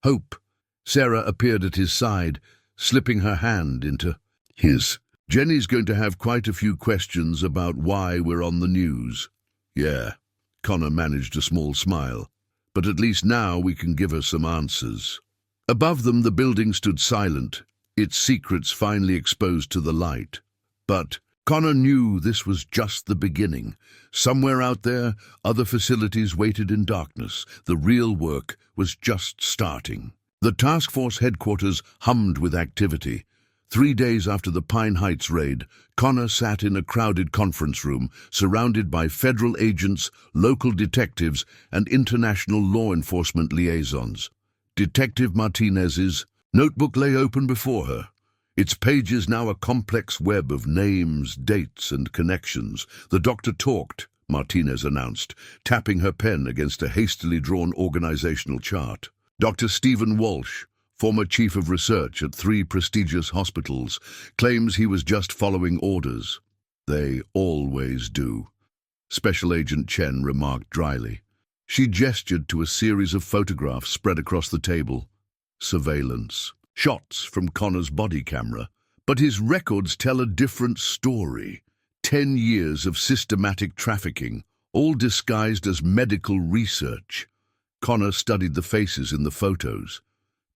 Speaker 1: Hope. Sarah appeared at his side, slipping her hand into his. "Jenny's going to have quite a few questions about why we're on the news." "Yeah." Connor managed a small smile. "But at least now we can give her some answers." Above them the building stood silent, its secrets finally exposed to the light. But Connor knew this was just the beginning. Somewhere out there, other facilities waited in darkness. The real work was just starting. The task force headquarters hummed with activity. 3 days after the Pine Heights raid, Connor sat in a crowded conference room, surrounded by federal agents, local detectives, and international law enforcement liaisons. Detective Martinez's notebook lay open before her. Its pages now a complex web of names, dates, and connections. "The doctor talked," Martinez announced, tapping her pen against a hastily drawn organizational chart. "Dr. Stephen Walsh, former chief of research at 3 prestigious hospitals, claims he was just following orders." "They always do," Special Agent Chen remarked dryly. She gestured to a series of photographs spread across the table. Surveillance. Shots from Connor's body camera. But his records tell a different story. 10 years of systematic trafficking, all disguised as medical research. Connor studied the faces in the photos.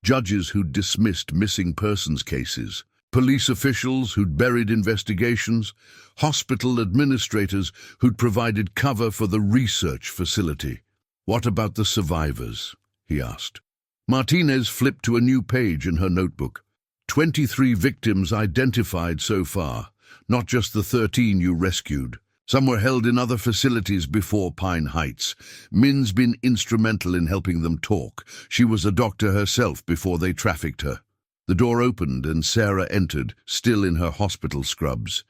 Speaker 1: Judges who'd dismissed missing persons cases, police officials who'd buried investigations, hospital administrators who'd provided cover for the research facility. "What about the survivors?" he asked. Martinez flipped to a new page in her notebook. 23 victims identified so far, not just the 13 you rescued. Some were held in other facilities before Pine Heights. Min's been instrumental in helping them talk. She was a doctor herself before they trafficked her. The door opened and Sarah entered, still in her hospital scrubs.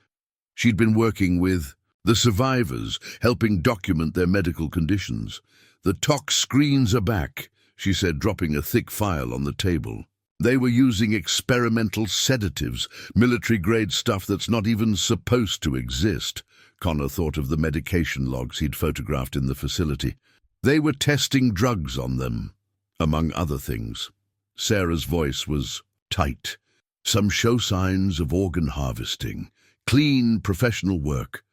Speaker 1: She'd been working with the survivors, helping document their medical conditions. "The tox screens are back," she said, dropping a thick file on the table. "They were using experimental sedatives, military-grade stuff that's not even supposed to exist." Connor thought of the medication logs he'd photographed in the facility. "They were testing drugs on them, among other things." Sarah's voice was tight. "Some show signs of organ harvesting. Clean, professional work."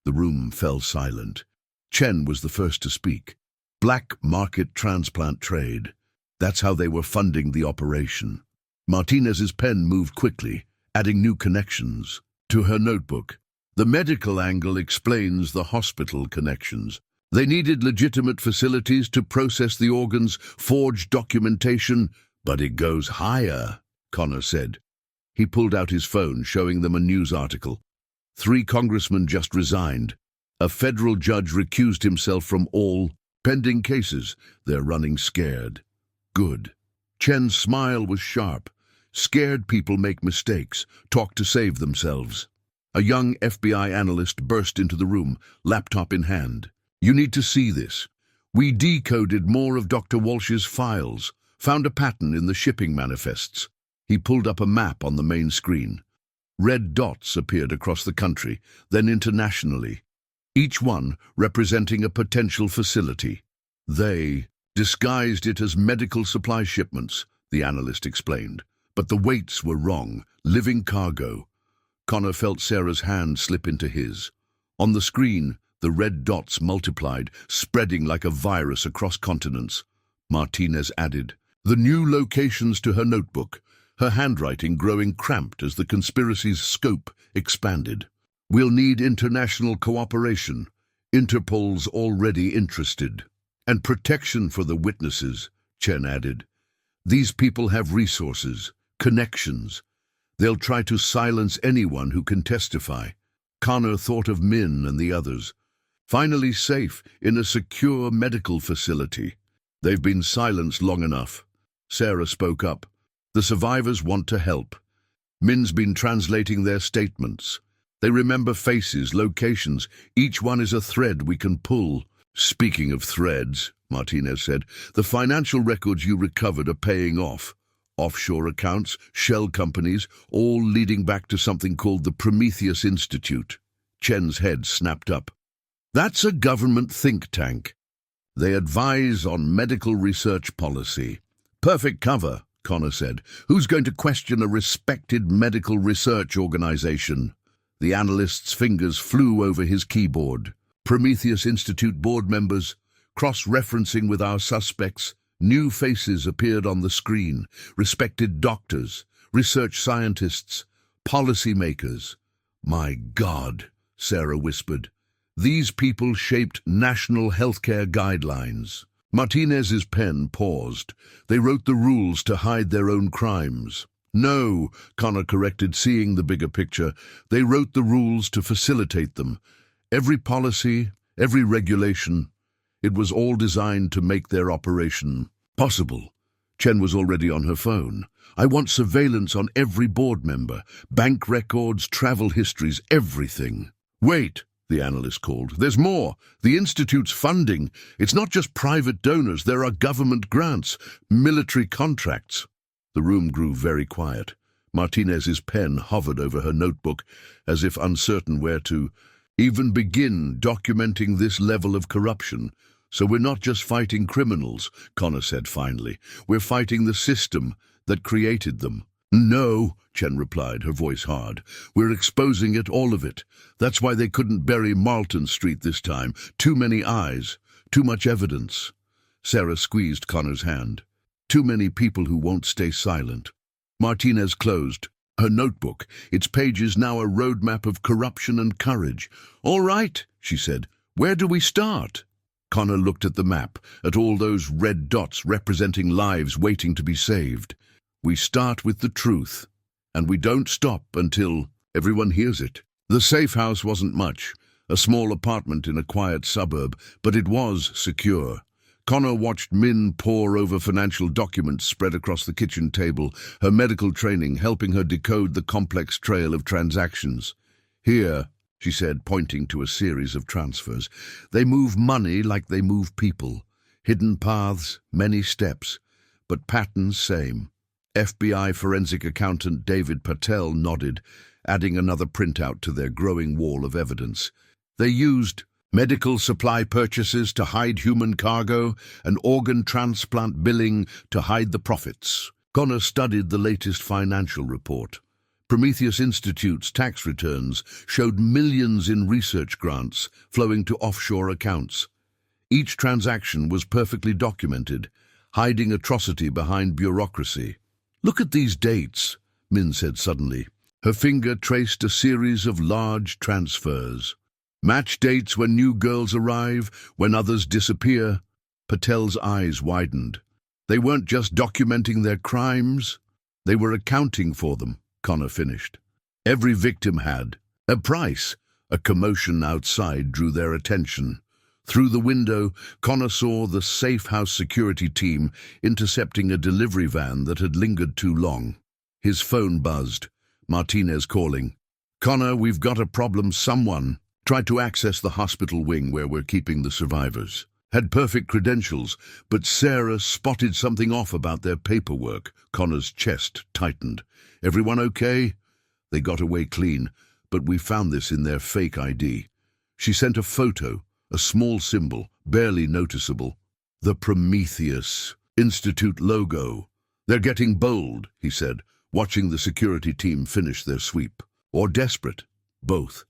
Speaker 1: The room fell silent. Chen was the first to speak. "Black market transplant trade. That's how they were funding the operation." Martinez's pen moved quickly, adding new connections to her notebook. "The medical angle explains the hospital connections. They needed legitimate facilities to process the organs, forge documentation, but it goes higher," Connor said. He pulled out his phone, showing them a news article. 3 congressmen just resigned. A federal judge recused himself from all pending cases. They're running scared. "Good." Chen's smile was sharp. "Scared people make mistakes, talk to save themselves." A young FBI analyst burst into the room, laptop in hand. "You need to see this. We decoded more of Dr. Walsh's files, found a pattern in the shipping manifests." He pulled up a map on the main screen. Red dots appeared across the country, then internationally, each one representing a potential facility. "They disguised it as medical supply shipments," the analyst explained. "But the weights were wrong, living cargo." Connor felt Sarah's hand slip into his. On the screen, the red dots multiplied, spreading like a virus across continents. Martinez added, the new locations to her notebook, her handwriting growing cramped as the conspiracy's scope expanded. We'll need international cooperation. Interpol's already interested. And protection for the witnesses, Chen added. These people have resources, connections. They'll try to silence anyone who can testify. Connor thought of Min and the others. Finally safe in a secure medical facility. They've been silenced long enough. Sarah spoke up. The survivors want to help. Min's been translating their statements. They remember faces, locations. Each one is a thread we can pull. Speaking of threads, Martinez said, the financial records you recovered are paying off. Offshore accounts, shell companies, all leading back to something called the Prometheus Institute. Chen's head snapped up. That's a government think tank. They advise on medical research policy. Perfect cover, Connor said. Who's going to question a respected medical research organization? The analyst's fingers flew over his keyboard. Prometheus Institute board members, cross-referencing with our suspects, new faces appeared on the screen. Respected doctors, research scientists, policymakers. My God, Sarah whispered. These people shaped national healthcare guidelines. Martinez's pen paused. They wrote the rules to hide their own crimes. No, Connor corrected, seeing the bigger picture. They wrote the rules to facilitate them. Every policy, every regulation, it was all designed to make their operation possible. Chen was already on her phone. I want surveillance on every board member, bank records, travel histories, everything. Wait, the analyst called. There's more. The Institute's funding. It's not just private donors. There are government grants, military contracts. The room grew very quiet. Martinez's pen hovered over her notebook, as if uncertain where to even begin documenting this level of corruption. So we're not just fighting criminals, Connor said finally. We're fighting the system that created them. No, Chen replied, her voice hard. We're exposing it, all of it. That's why they couldn't bury Marlton Street this time. Too many eyes, too much evidence. Sarah squeezed Connor's hand. Too many people who won't stay silent. Martinez closed her notebook, its pages now a roadmap of corruption and courage. All right, she said. Where do we start? Connor looked at the map, at all those red dots representing lives waiting to be saved. We start with the truth, and we don't stop until everyone hears it. The safe house wasn't much, a small apartment in a quiet suburb, but it was secure. Connor watched Min pore over financial documents spread across the kitchen table, her medical training helping her decode the complex trail of transactions. Here, she said, pointing to a series of transfers, they move money like they move people. Hidden paths, many steps, but patterns same. FBI forensic accountant David Patel nodded, adding another printout to their growing wall of evidence. They used medical supply purchases to hide human cargo, and organ transplant billing to hide the profits. Connor studied the latest financial report. Prometheus Institute's tax returns showed millions in research grants flowing to offshore accounts. Each transaction was perfectly documented, hiding atrocity behind bureaucracy. Look at these dates, Min said suddenly. Her finger traced a series of large transfers. Match dates when new girls arrive, when others disappear. Patel's eyes widened. They weren't just documenting their crimes, they were accounting for them, Connor finished. Every victim had a price. A commotion outside drew their attention. Through the window, Connor saw the safe house security team intercepting a delivery van that had lingered too long. His phone buzzed. Martinez calling. Connor, we've got a problem. Someone tried to access the hospital wing where we're keeping the survivors. Had perfect credentials, but Sarah spotted something off about their paperwork. Connor's chest tightened. Everyone okay? They got away clean, but we found this in their fake ID. She sent a photo, a small symbol, barely noticeable. The Prometheus Institute logo. They're getting bold, he said, watching the security team finish their sweep. Or desperate. Both.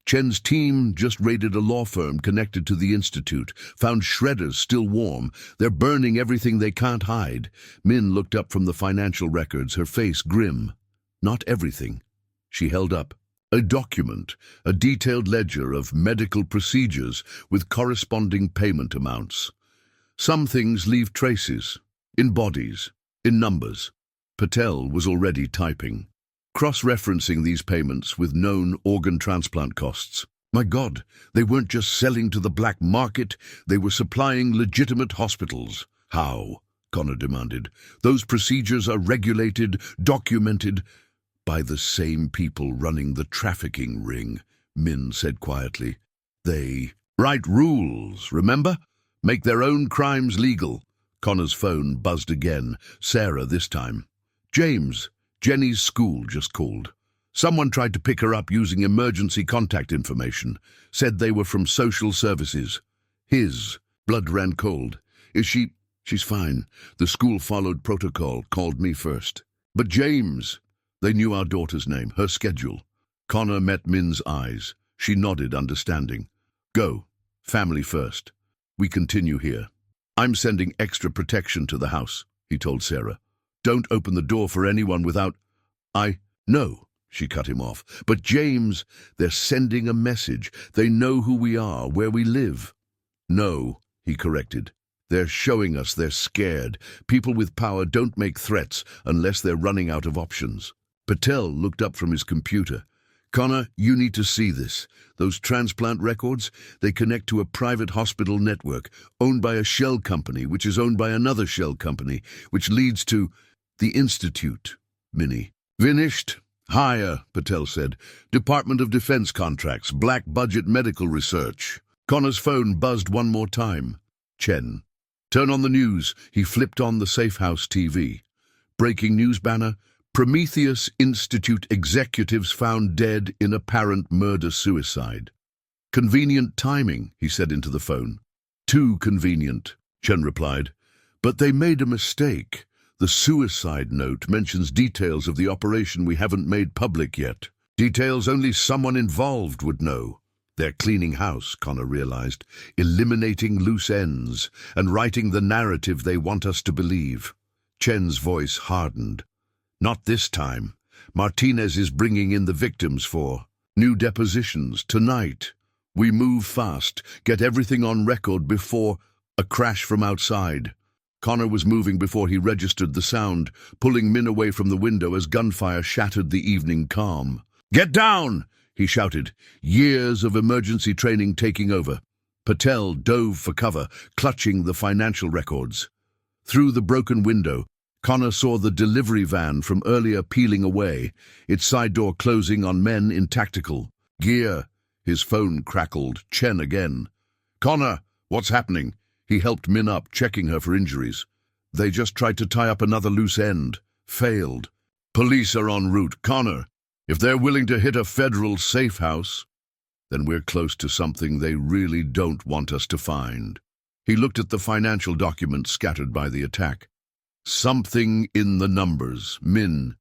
Speaker 1: Chen's team just raided a law firm connected to the Institute, found shredders still warm. They're burning everything they can't hide. Min looked up from the financial records, her face grim. Not everything. She held up a document, a detailed ledger of medical procedures with corresponding payment amounts. Some things leave traces, in bodies, in numbers. Patel was already typing, cross-referencing these payments with known organ transplant costs. My God, they weren't just selling to the black market, they were supplying legitimate hospitals. How? Connor demanded. Those procedures are regulated, documented, by the same people running the trafficking ring, Min said quietly. They write rules, remember? Make their own crimes legal. Connor's phone buzzed again, Sarah this time. James, Jenny's school just called. Someone tried to pick her up using emergency contact information, said they were from social services. His blood ran cold. Is she? She's fine. The school followed protocol, called me first. But James, they knew our daughter's name, her schedule. Connor met Min's eyes. She nodded, understanding. Go. Family first. We continue here. I'm sending extra protection to the house, he told Sarah. Don't open the door for anyone without... No, she cut him off. But James, they're sending a message. They know who we are, where we live. No, he corrected. They're showing us they're scared. People with power don't make threats unless they're running out of options. Patel looked up from his computer. Connor, you need to see this. Those transplant records, they connect to a private hospital network owned by a shell company, which is owned by another shell company, which leads to the Institute. Minnie. Finished? Higher, Patel said. Department of Defense contracts, black budget medical research. Connor's phone buzzed one more time. Chen. Turn on the news. He flipped on the Safe House TV. Breaking news banner. Prometheus Institute executives found dead in apparent murder-suicide. Convenient timing, he said into the phone. Too convenient, Chen replied. But they made a mistake. The suicide note mentions details of the operation we haven't made public yet. Details only someone involved would know. They're cleaning house, Connor realized, eliminating loose ends and writing the narrative they want us to believe. Chen's voice hardened. Not this time. Martinez is bringing in the victims for new depositions tonight. We move fast, get everything on record before a crash from outside. Connor was moving before he registered the sound, pulling Min away from the window as gunfire shattered the evening calm. Get down! He shouted, years of emergency training taking over. Patel dove for cover, clutching the financial records. Through the broken window, Connor saw the delivery van from earlier peeling away, its side door closing on men in tactical gear. His phone crackled. Chen again. Connor, what's happening? He helped Min up, checking her for injuries. They just tried to tie up another loose end. Failed. Police are en route. Connor, if they're willing to hit a federal safe house, then we're close to something they really don't want us to find. He looked at the financial documents scattered by the attack. Something in the numbers. Min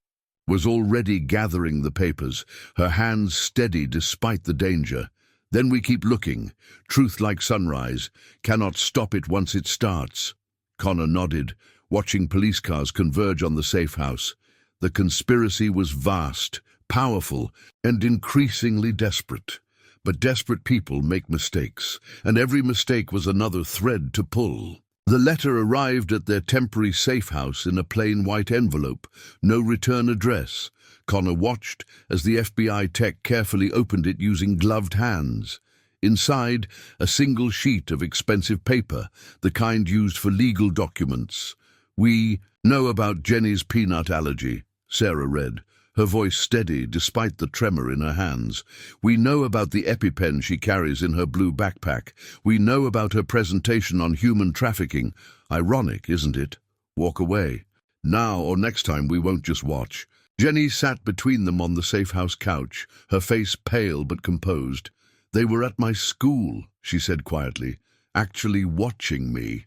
Speaker 1: was already gathering the papers, her hands steady despite the danger. Then we keep looking. Truth like sunrise. Cannot stop it once it starts. Connor nodded, watching police cars converge on the safe house. The conspiracy was vast, powerful, and increasingly desperate. But desperate people make mistakes, and every mistake was another thread to pull. The letter arrived at their temporary safe house in a plain white envelope, no return address. Connor watched as the FBI tech carefully opened it using gloved hands. Inside, a single sheet of expensive paper, the kind used for legal documents. We know about Jenny's peanut allergy, Sarah read, her voice steady despite the tremor in her hands. We know about the EpiPen she carries in her blue backpack. We know about her presentation on human trafficking. Ironic, isn't it? Walk away. Now or next time we won't just watch. Jenny sat between them on the safe house couch, her face pale but composed. They were at my school, she said quietly, actually watching me.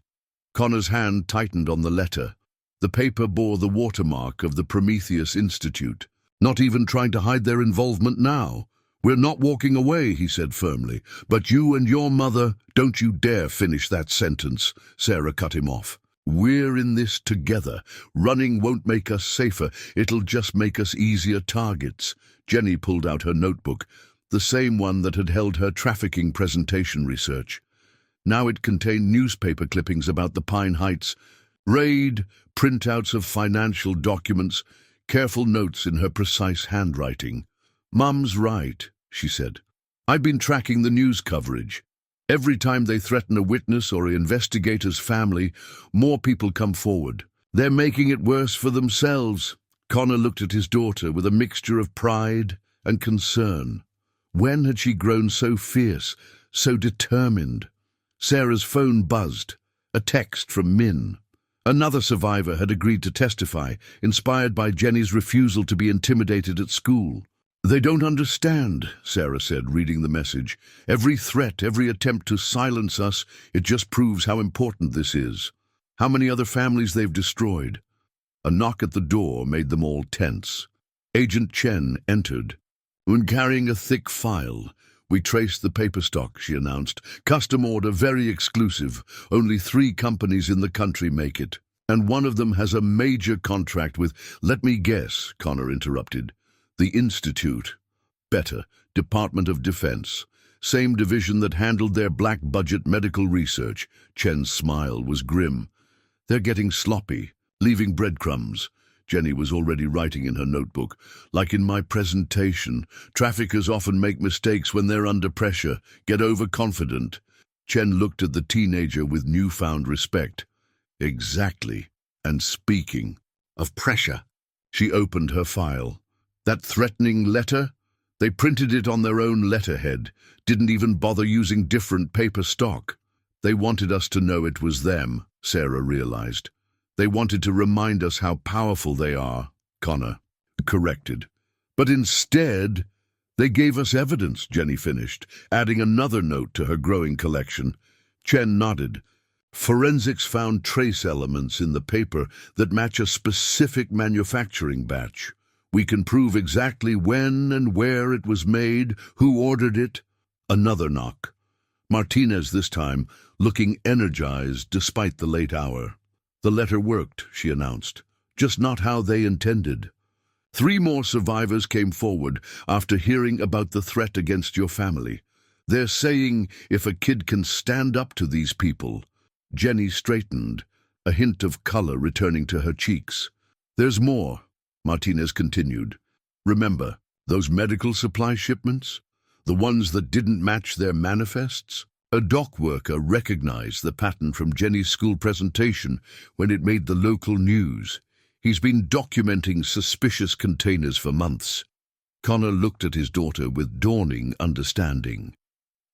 Speaker 1: Connor's hand tightened on the letter. The paper bore the watermark of the Prometheus Institute. Not even trying to hide their involvement now. "We're not walking away," he said firmly. "But you and your mother—" "Don't you dare finish that sentence," Sarah cut him off. "We're in this together. Running won't make us safer. It'll just make us easier targets." Jenny pulled out her notebook, the same one that had held her trafficking presentation research. Now it contained newspaper clippings about the Pine Heights raid, printouts of financial documents, careful notes in her precise handwriting. "Mum's right," she said. "I've been tracking the news coverage. Every time they threaten a witness or an investigator's family, more people come forward. They're making it worse for themselves." Connor looked at his daughter with a mixture of pride and concern. When had she grown so fierce, so determined? Sarah's phone buzzed. A text from Min. Another survivor had agreed to testify, inspired by Jenny's refusal to be intimidated at school. "They don't understand," Sarah said, reading the message. "Every threat, every attempt to silence us, it just proves how important this is. How many other families they've destroyed." A knock at the door made them all tense. Agent Chen entered. Carrying a thick file. "We traced the paper stock," she announced. "Custom order, very exclusive. Only 3 companies in the country make it. And one of them has a major contract with—" "Let me guess," Connor interrupted. "The Institute." "Better. Department of Defense. Same division that handled their black budget medical research." Chen's smile was grim. "They're getting sloppy, leaving breadcrumbs." Jenny was already writing in her notebook. "Like in my presentation, traffickers often make mistakes when they're under pressure, get overconfident." Chen looked at the teenager with newfound respect. "Exactly. And speaking of pressure," she opened her file. "That threatening letter? They printed it on their own letterhead, didn't even bother using different paper stock. They wanted us to know it was them," Sarah realized. "They wanted to remind us how powerful they are," Connor corrected. "But instead, they gave us evidence," Jenny finished, adding another note to her growing collection. Chen nodded. "Forensics found trace elements in the paper that match a specific manufacturing batch. We can prove exactly when and where it was made, who ordered it." Another knock. Martinez this time, looking energized despite the late hour. "The letter worked," she announced. "Just not how they intended." 3 more survivors came forward after hearing about the threat against your family. "They're saying if a kid can stand up to these people." Jenny straightened, a hint of color returning to her cheeks. "There's more," Martinez continued. "Remember, those medical supply shipments? The ones that didn't match their manifests? A dock worker recognized the pattern from Jenny's school presentation when it made the local news. He's been documenting suspicious containers for months." Connor looked at his daughter with dawning understanding.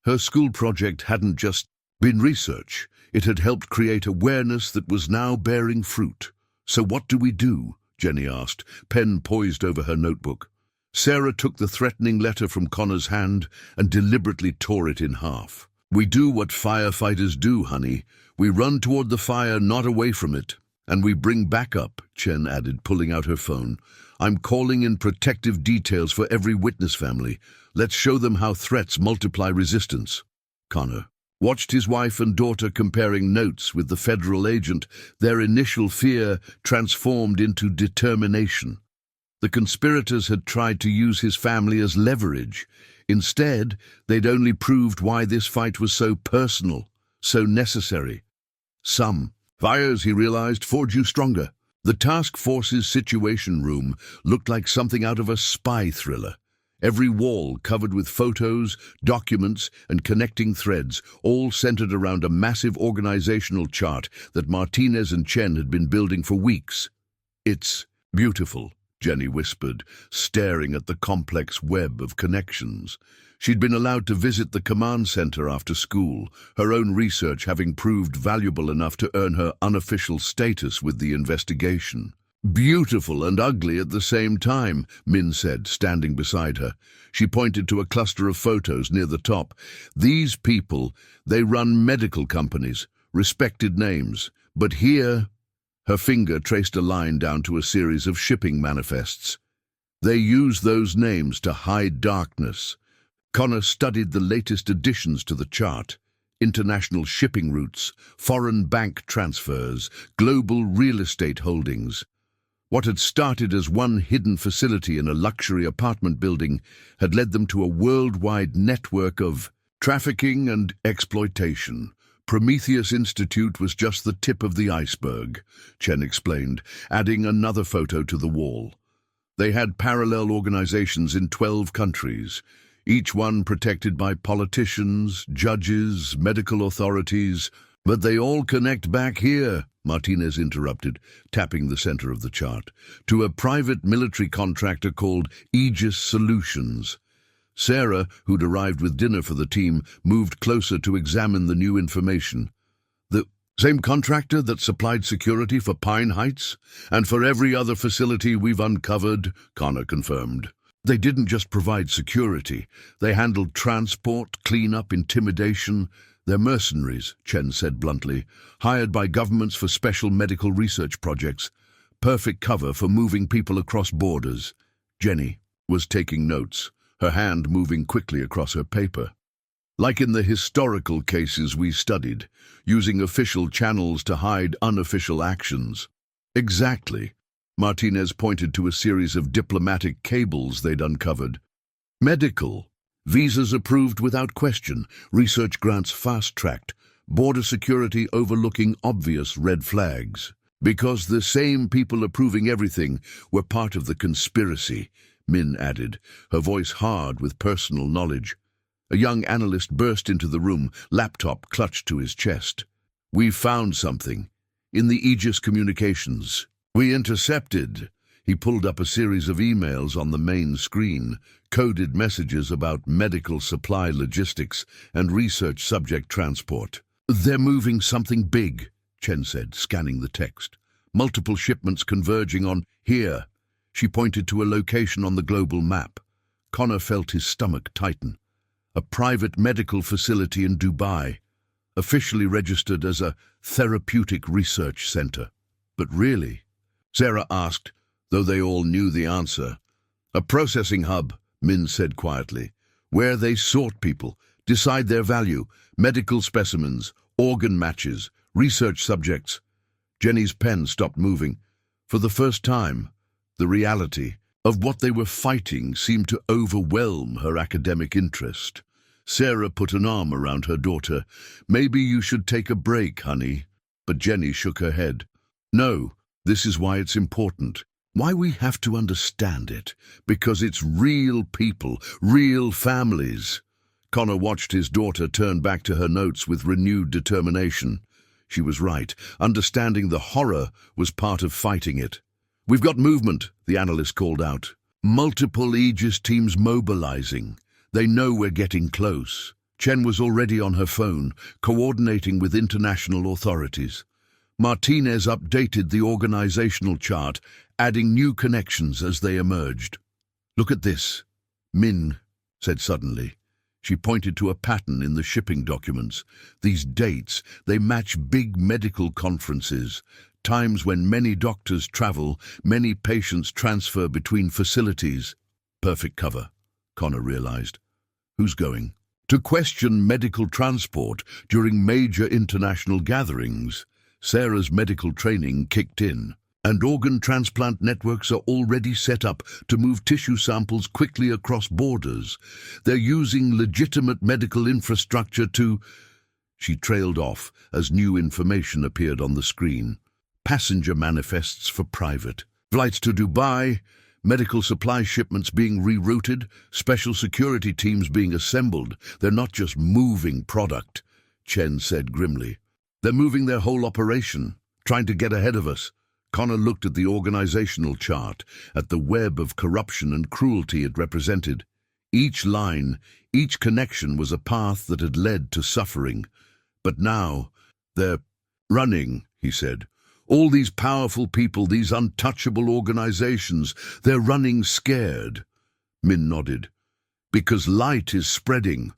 Speaker 1: Her school project hadn't just been research. It had helped create awareness that was now bearing fruit. "So what do we do?" Jenny asked, pen poised over her notebook. Sarah took the threatening letter from Connor's hand and deliberately tore it in half. "We do what firefighters do, honey. We run toward the fire, not away from it. And we bring backup," Chen added, pulling out her phone. "I'm calling in protective details for every witness family. Let's show them how threats multiply resistance." Connor watched his wife and daughter comparing notes with the federal agent, their initial fear transformed into determination. The conspirators had tried to use his family as leverage. Instead, they'd only proved why this fight was so personal, so necessary. Some fires, he realized, forge you stronger. The task force's situation room looked like something out of a spy thriller. Every wall covered with photos, documents, and connecting threads, all centered around a massive organizational chart that Martinez and Chen had been building for weeks. "It's beautiful," Jenny whispered, staring at the complex web of connections. She'd been allowed to visit the command center after school, her own research having proved valuable enough to earn her unofficial status with the investigation. "Beautiful and ugly at the same time," Min said, standing beside her. She pointed to a cluster of photos near the top. "These people, they run medical companies, respected names. But here—" Her finger traced a line down to a series of shipping manifests. "They use those names to hide darkness. Connor studied the latest additions to the chart: international shipping routes, foreign bank transfers, global real estate holdings. What had started as one hidden facility in a luxury apartment building had led them to a worldwide network of trafficking and exploitation. Prometheus Institute was just the tip of the iceberg, Chen explained, adding another photo to the wall. They had parallel organizations in 12 countries, each one protected by politicians, judges, medical authorities. But they all connect back here, Martinez interrupted, tapping the center of the chart, to a private military contractor called Aegis Solutions. Sarah, who'd arrived with dinner for the team, moved closer to examine the new information. The same contractor that supplied security for Pine Heights and for every other facility we've uncovered, Connor confirmed. They didn't just provide security. They handled transport, cleanup, intimidation. They're mercenaries, Chen said bluntly, hired by governments for special medical research projects. Perfect cover for moving people across borders. Jenny was taking notes, her hand moving quickly across her paper. Like in the historical cases we studied, using official channels to hide unofficial actions. Exactly. Martinez pointed to a series of diplomatic cables they'd uncovered. Medical. Visas approved without question, research grants fast-tracked, border security overlooking obvious red flags. Because the same people approving everything were part of the conspiracy, Min added, her voice hard with personal knowledge. A young analyst burst into the room, laptop clutched to his chest. "We've found something. In the Aegis communications. We intercepted." He pulled up a series of emails on the main screen, coded messages about medical supply logistics and research subject transport. "They're moving something big," Chen said, scanning the text. "Multiple shipments converging on here." She pointed to a location on the global map. Connor felt his stomach tighten. A private medical facility in Dubai, officially registered as a therapeutic research center. But really? Sarah asked, though they all knew the answer. "A processing hub," Min said quietly, "where they sort people, decide their value, medical specimens, organ matches, research subjects." Jenny's pen stopped moving. For the first time, the reality of what they were fighting seemed to overwhelm her academic interest. Sarah put an arm around her daughter. "Maybe you should take a break, honey." But Jenny shook her head. "No, this is why it's important. Why we have to understand it. Because it's real people, real families." Connor watched his daughter turn back to her notes with renewed determination. She was right. Understanding the horror was part of fighting it. "We've got movement," the analyst called out. "Multiple Aegis teams mobilizing. They know we're getting close." Chen was already on her phone, coordinating with international authorities. Martinez updated the organizational chart, adding new connections as they emerged. "Look at this," Min said suddenly. She pointed to a pattern in the shipping documents. "These dates, they match big medical conferences, times when many doctors travel, many patients transfer between facilities." Perfect cover, Connor realized. Who's going? To question medical transport during major international gatherings. Sarah's medical training kicked in, and organ transplant networks are already set up to move tissue samples quickly across borders. They're using legitimate medical infrastructure to... She trailed off as new information appeared on the screen. Passenger manifests for private. Flights to Dubai, medical supply shipments being rerouted, special security teams being assembled. They're not just moving product, Chen said grimly. They're moving their whole operation, trying to get ahead of us. Connor looked at the organizational chart, at the web of corruption and cruelty it represented. Each line, each connection was a path that had led to suffering. But now, they're running, he said. All these powerful people, these untouchable organizations, they're running scared. Min nodded. Because light is spreading.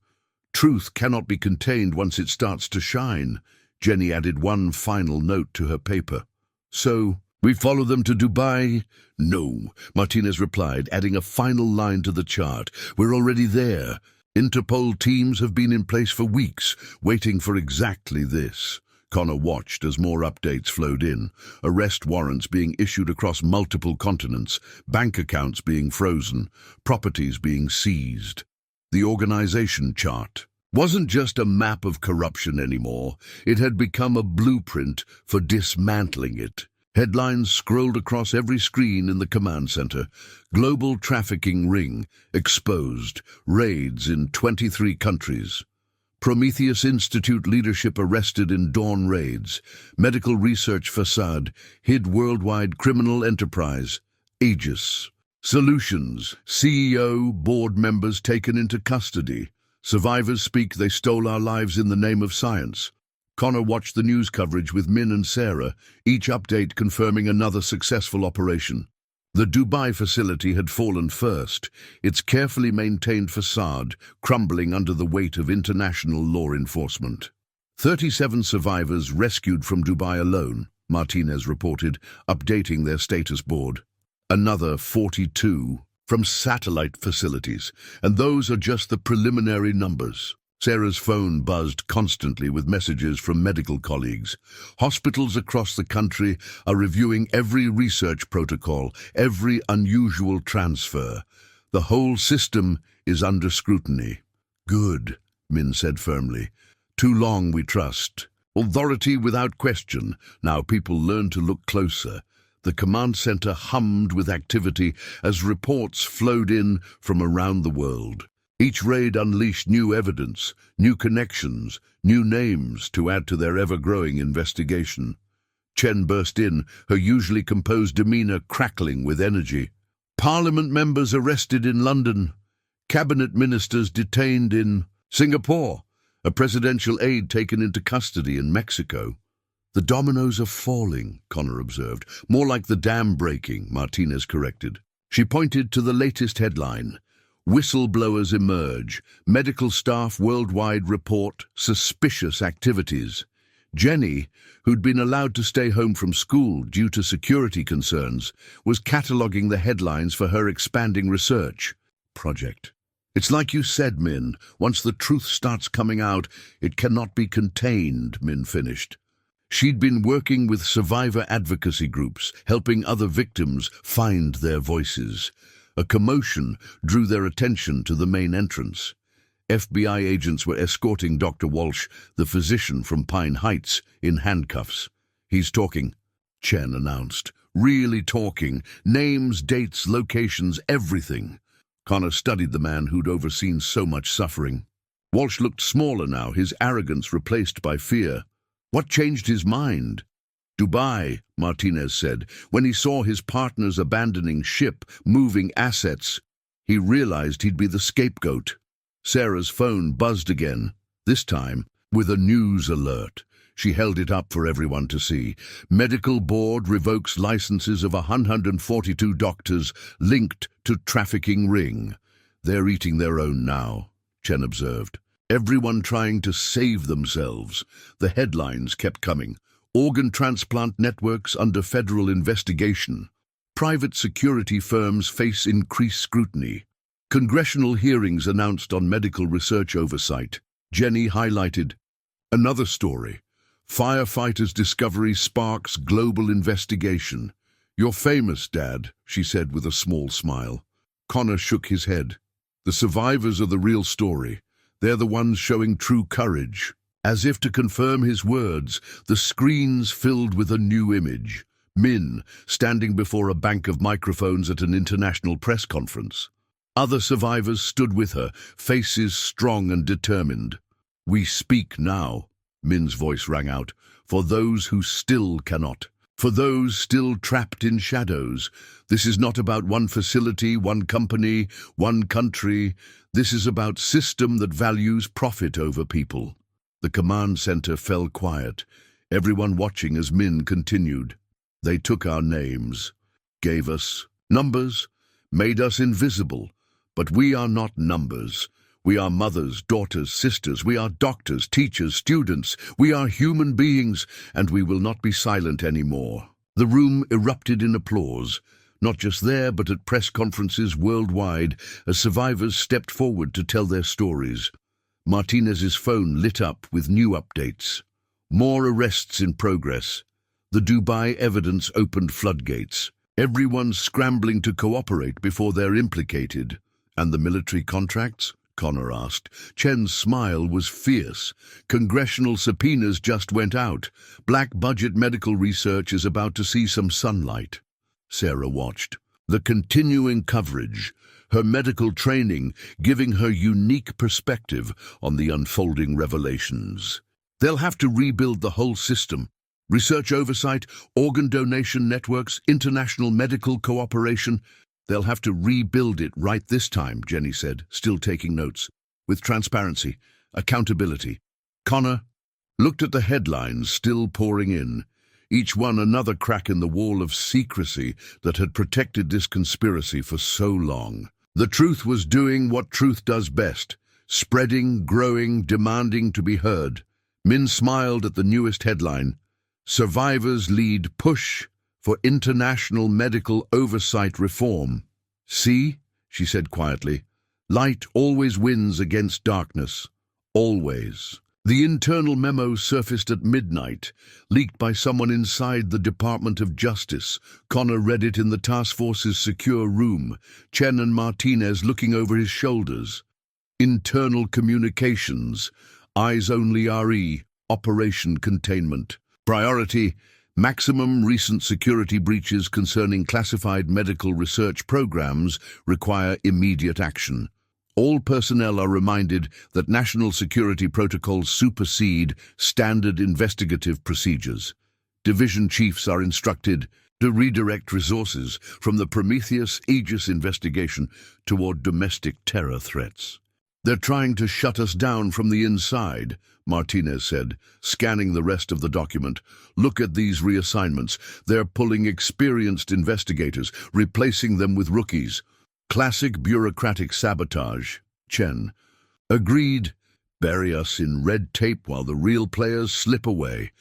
Speaker 1: Truth cannot be contained once it starts to shine. Jenny added one final note to her paper. "So, we follow them to Dubai?" "No," Martinez replied, adding a final line to the chart. "We're already there. Interpol teams have been in place for weeks, waiting for exactly this. Connor watched as more updates flowed in, arrest warrants being issued across multiple continents, bank accounts being frozen, properties being seized. The organization chart wasn't just a map of corruption anymore, it had become a blueprint for dismantling it. Headlines scrolled across every screen in the command center. Global trafficking ring exposed, raids in 23 countries. Prometheus Institute leadership arrested in dawn raids. Medical research facade hid worldwide criminal enterprise. Aegis. Solutions. CEO, board members taken into custody. Survivors speak they stole our lives in the name of science. Connor watched the news coverage with Min and Sarah, each update confirming another successful operation. The Dubai facility had fallen first, its carefully maintained facade crumbling under the weight of international law enforcement. 37 survivors rescued from Dubai alone, Martinez reported, updating their status board. Another 42 from satellite facilities, and those are just the preliminary numbers. Sarah's phone buzzed constantly with messages from medical colleagues. Hospitals across the country are reviewing every research protocol, every unusual transfer. The whole system is under scrutiny. Good, Min said firmly. Too long, we trust. Authority without question. Now people learn to look closer. The command center hummed with activity as reports flowed in from around the world. Each raid unleashed new evidence, new connections, new names to add to their ever-growing investigation. Chen burst in, her usually composed demeanor crackling with energy. Parliament members arrested in London. Cabinet ministers detained in Singapore. A presidential aide taken into custody in Mexico. The dominoes are falling, Connor observed. More like the dam breaking, Martinez corrected. She pointed to the latest headline. Whistleblowers emerge. Medical staff worldwide report suspicious activities. Jenny, who'd been allowed to stay home from school due to security concerns, was cataloguing the headlines for her expanding research project. It's like you said, Min. Once the truth starts coming out, it cannot be contained, Min finished. She'd been working with survivor advocacy groups, helping other victims find their voices. A commotion drew their attention to the main entrance. FBI agents were escorting Dr. Walsh, the physician from Pine Heights, in handcuffs. He's talking, Chen announced. Really talking. Names, dates, locations, everything. Connor studied the man who'd overseen so much suffering. Walsh looked smaller now, his arrogance replaced by fear. What changed his mind? Dubai, Martinez said. When he saw his partners abandoning ship, moving assets, he realized he'd be the scapegoat. Sarah's phone buzzed again, this time with a news alert. She held it up for everyone to see. Medical board revokes licenses of 142 doctors linked to trafficking ring. They're eating their own now, Chen observed. Everyone trying to save themselves. The headlines kept coming. Organ transplant networks under federal investigation. Private security firms face increased scrutiny. Congressional hearings announced on medical research oversight. Jenny highlighted another story. Firefighters' discovery sparks global investigation. You're famous, Dad, she said with a small smile. Connor shook his head. The survivors are the real story. They're the ones showing true courage. As if to confirm his words, the screens filled with a new image. Min, standing before a bank of microphones at an international press conference. Other survivors stood with her, faces strong and determined. We speak now, Min's voice rang out, for those who still cannot. For those still trapped in shadows. This is not about one facility, one company, one country. This is about system that values profit over people. The command center fell quiet, everyone watching as Min continued. They took our names, gave us numbers, made us invisible. But we are not numbers. We are mothers, daughters, sisters. We are doctors, teachers, students. We are human beings, and we will not be silent anymore. The room erupted in applause. not just there but at press conferences worldwide as survivors stepped forward to tell their stories. Martinez's phone lit up with new updates. More arrests in progress. The Dubai evidence opened floodgates. Everyone scrambling to cooperate before they're implicated. And the military contracts? Connor asked. Chen's smile was fierce. Congressional subpoenas just went out. Black budget medical research is about to see some sunlight. Sarah watched. The continuing coverage, her medical training giving her unique perspective on the unfolding revelations. They'll have to rebuild the whole system. Research oversight, organ donation networks, international medical cooperation. They'll have to rebuild it right this time, Jenny said, still taking notes. With transparency, accountability. Connor looked at the headlines still pouring in. Each one another crack in the wall of secrecy that had protected this conspiracy for so long. The truth was doing what truth does best, spreading, growing, demanding to be heard. Min smiled at the newest headline. Survivors lead push for international medical oversight reform. See, she said quietly, light always wins against darkness. Always. The internal memo surfaced at midnight, leaked by someone inside the Department of Justice. Connor read it in the task force's secure room, Chen and Martinez looking over his shoulders. Internal communications, eyes only RE, operation containment. Priority, maximum recent security breaches concerning classified medical research programs require immediate action. All personnel are reminded that national security protocols supersede standard investigative procedures. Division chiefs are instructed to redirect resources from the Prometheus Aegis investigation toward domestic terror threats. They're trying to shut us down from the inside, Martinez said, scanning the rest of the document. Look at these reassignments. They're pulling experienced investigators, replacing them with rookies. Classic bureaucratic sabotage. Chen agreed. Bury us in red tape while the real players slip away.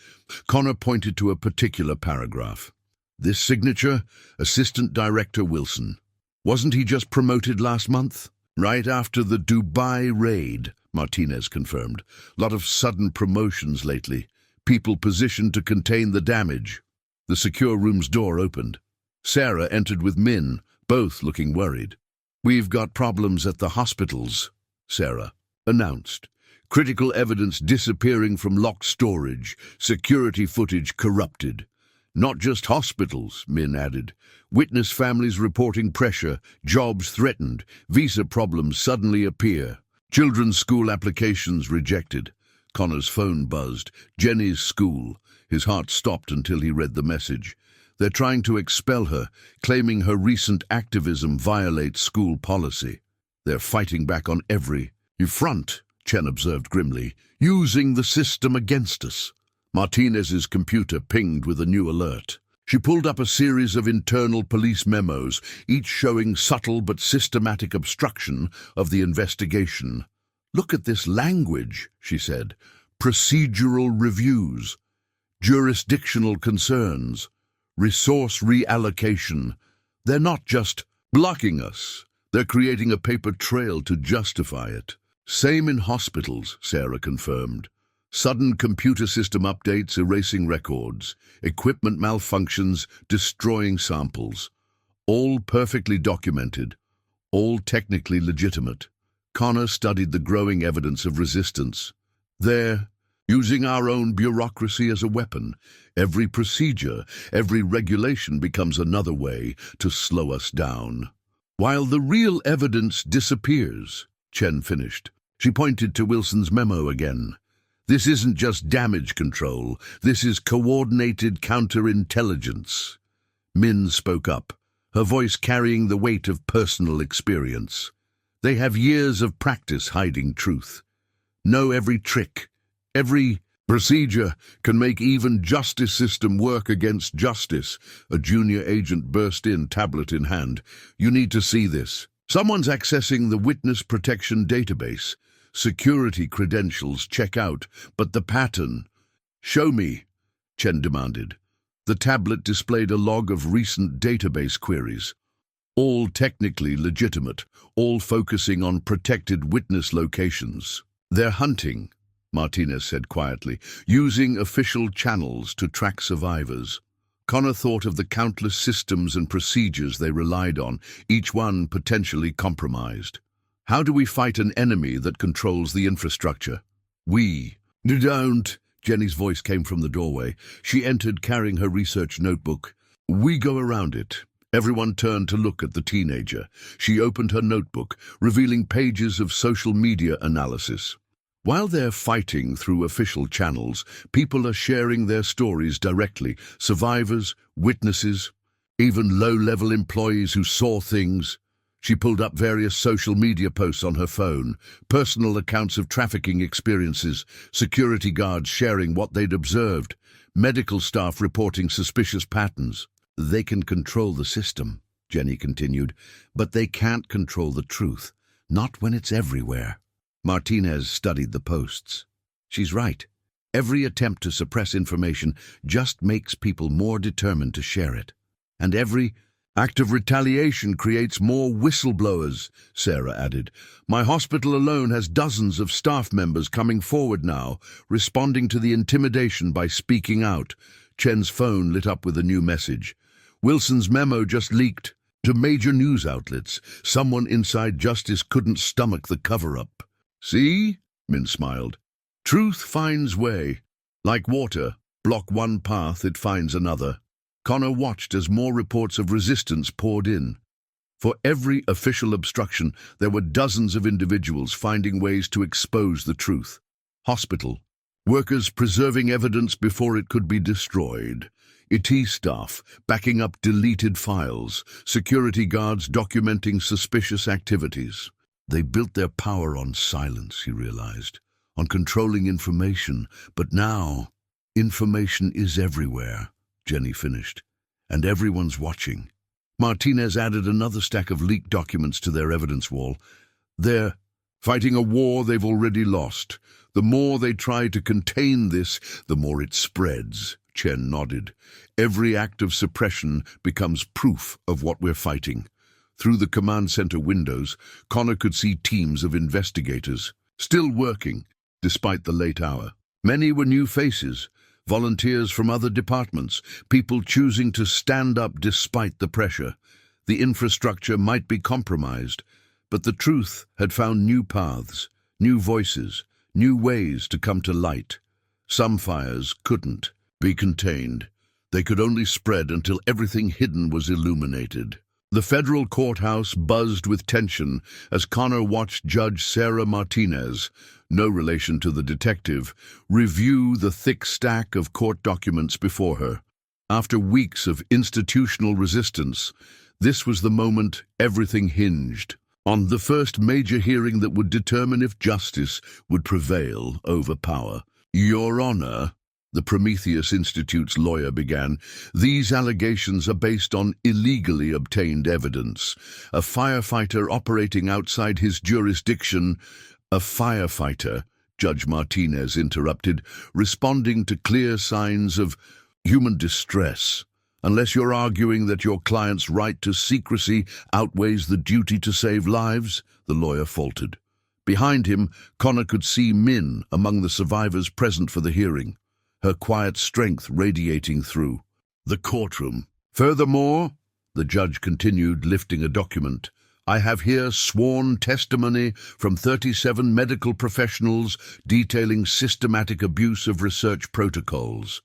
Speaker 1: Connor pointed to a particular paragraph. This signature, Assistant Director Wilson. Wasn't he just promoted last month? Right after the Dubai raid, Martinez confirmed. Lot of sudden promotions lately. People positioned to contain the damage. The secure room's door opened. Sarah entered with Min, both looking worried. We've got problems at the hospitals, Sarah announced. Critical evidence disappearing from locked storage, security footage corrupted. Not just hospitals, Min added. Witness families reporting pressure, jobs threatened, visa problems suddenly appear. Children's school applications rejected. Connor's phone buzzed. Jenny's school. His heart stopped until he read the message. They're trying to expel her, claiming her recent activism violates school policy. They're fighting back on every front, Chen observed grimly, using the system against us. Martinez's computer pinged with a new alert. She pulled up a series of internal police memos, each showing subtle but systematic obstruction of the investigation. Look at this language, she said. Procedural reviews, jurisdictional concerns, resource reallocation. They're not just blocking us. They're creating a paper trail to justify it. Same in hospitals, Sarah confirmed. Sudden computer system updates erasing records, equipment malfunctions destroying samples. All perfectly documented, all technically legitimate. Connor studied the growing evidence of resistance. They're using our own bureaucracy as a weapon. Every procedure, every regulation becomes another way to slow us down. While the real evidence disappears, Chen finished. She pointed to Wilson's memo again. This isn't just damage control. This is coordinated counterintelligence. Min spoke up, her voice carrying the weight of personal experience. They have years of practice hiding truth. Know every trick, every procedure can make even justice system work against justice. A junior agent burst in, tablet in hand. You need to see this. Someone's accessing the witness protection database. Security credentials check out, but the pattern. Show me, Chen demanded. The tablet displayed a log of recent database queries, all technically legitimate, all focusing on protected witness locations. "They're hunting," Martinez said quietly, "using official channels to track survivors." Connor thought of the countless systems and procedures they relied on, each one potentially compromised. How do we fight an enemy that controls the infrastructure? We don't. Jenny's voice came from the doorway. She entered carrying her research notebook. We go around it. Everyone turned to look at the teenager. She opened her notebook, revealing pages of social media analysis. While they're fighting through official channels, people are sharing their stories directly. Survivors, witnesses, even low-level employees who saw things. She pulled up various social media posts on her phone, personal accounts of trafficking experiences, security guards sharing what they'd observed, medical staff reporting suspicious patterns. They can control the system, Jenny continued, but they can't control the truth, not when it's everywhere. Martinez studied the posts. She's right. Every attempt to suppress information just makes people more determined to share it. And every act of retaliation creates more whistleblowers, Sarah added. My hospital alone has dozens of staff members coming forward now, responding to the intimidation by speaking out. Chen's phone lit up with a new message. Wilson's memo just leaked to major news outlets. Someone inside Justice couldn't stomach the cover-up. See? Min smiled. Truth finds way. Like water, block one path, it finds another. Connor watched as more reports of resistance poured in. For every official obstruction, there were dozens of individuals finding ways to expose the truth. Hospital. Workers preserving evidence before it could be destroyed. IT staff backing up deleted files. Security guards documenting suspicious activities. They built their power on silence, he realized, on controlling information. But now, information is everywhere. Jenny finished, and everyone's watching. Martinez added another stack of leaked documents to their evidence wall. They're fighting a war they've already lost. The more they try to contain this, the more it spreads. Chen nodded. Every act of suppression becomes proof of what we're fighting. Through the command center windows, Connor could see teams of investigators, still working, despite the late hour. Many were new faces, volunteers from other departments, people choosing to stand up despite the pressure. The infrastructure might be compromised, but the truth had found new paths, new voices, new ways to come to light. Some fires couldn't be contained. They could only spread until everything hidden was illuminated. The federal courthouse buzzed with tension as Connor watched Judge Sarah Martinez, no relation to the detective, review the thick stack of court documents before her. After weeks of institutional resistance, this was the moment everything hinged on the first major hearing that would determine if justice would prevail over power. Your Honor, the Prometheus Institute's lawyer began, these allegations are based on illegally obtained evidence. A firefighter operating outside his jurisdiction, a firefighter, Judge Martinez interrupted, responding to clear signs of human distress. Unless you're arguing that your client's right to secrecy outweighs the duty to save lives, the lawyer faltered. Behind him, Connor could see Min among the survivors present for the hearing, her quiet strength radiating through the courtroom. Furthermore, the judge continued, lifting a document, I have here sworn testimony from 37 medical professionals detailing systematic abuse of research protocols.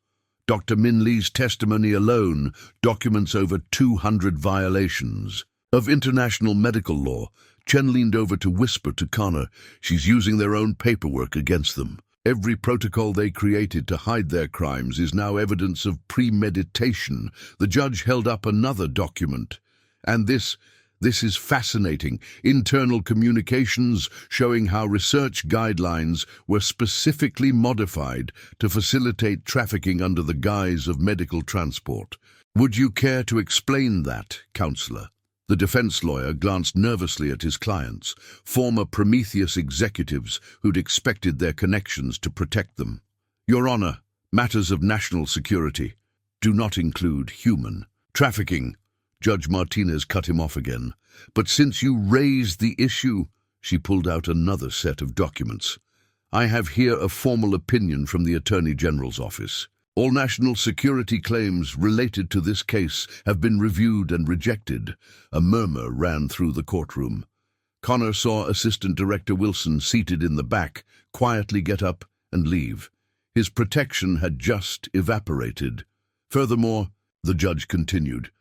Speaker 1: Dr. Min Lee's testimony alone documents over 200 violations of international medical law. Chen leaned over to whisper to Connor, she's using their own paperwork against them. Every protocol they created to hide their crimes is now evidence of premeditation. The judge held up another document. And this is fascinating. Internal communications showing how research guidelines were specifically modified to facilitate trafficking under the guise of medical transport. Would you care to explain that, Counselor? The defense lawyer glanced nervously at his clients, former Prometheus executives who'd expected their connections to protect them. Your Honor, matters of national security. do not include human trafficking. Judge Martinez cut him off again. But since you raised the issue, she pulled out another set of documents. I have here a formal opinion from the Attorney General's office. All national security claims related to this case have been reviewed and rejected. A murmur ran through the courtroom. Connor saw Assistant Director Wilson seated in the back, quietly get up and leave. His protection had just evaporated. Furthermore, the judge continued,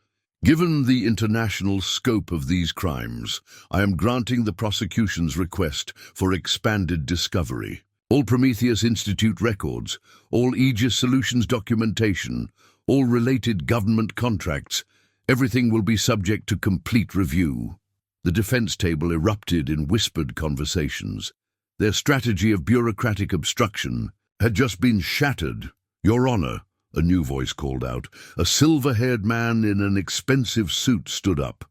Speaker 1: given the international scope of these crimes, I am granting the prosecution's request for expanded discovery. All Prometheus Institute records, all Aegis Solutions documentation, all related government contracts, everything will be subject to complete review. The defense table erupted in whispered conversations. Their strategy of bureaucratic obstruction had just been shattered. Your Honor, a new voice called out. A silver-haired man in an expensive suit stood up.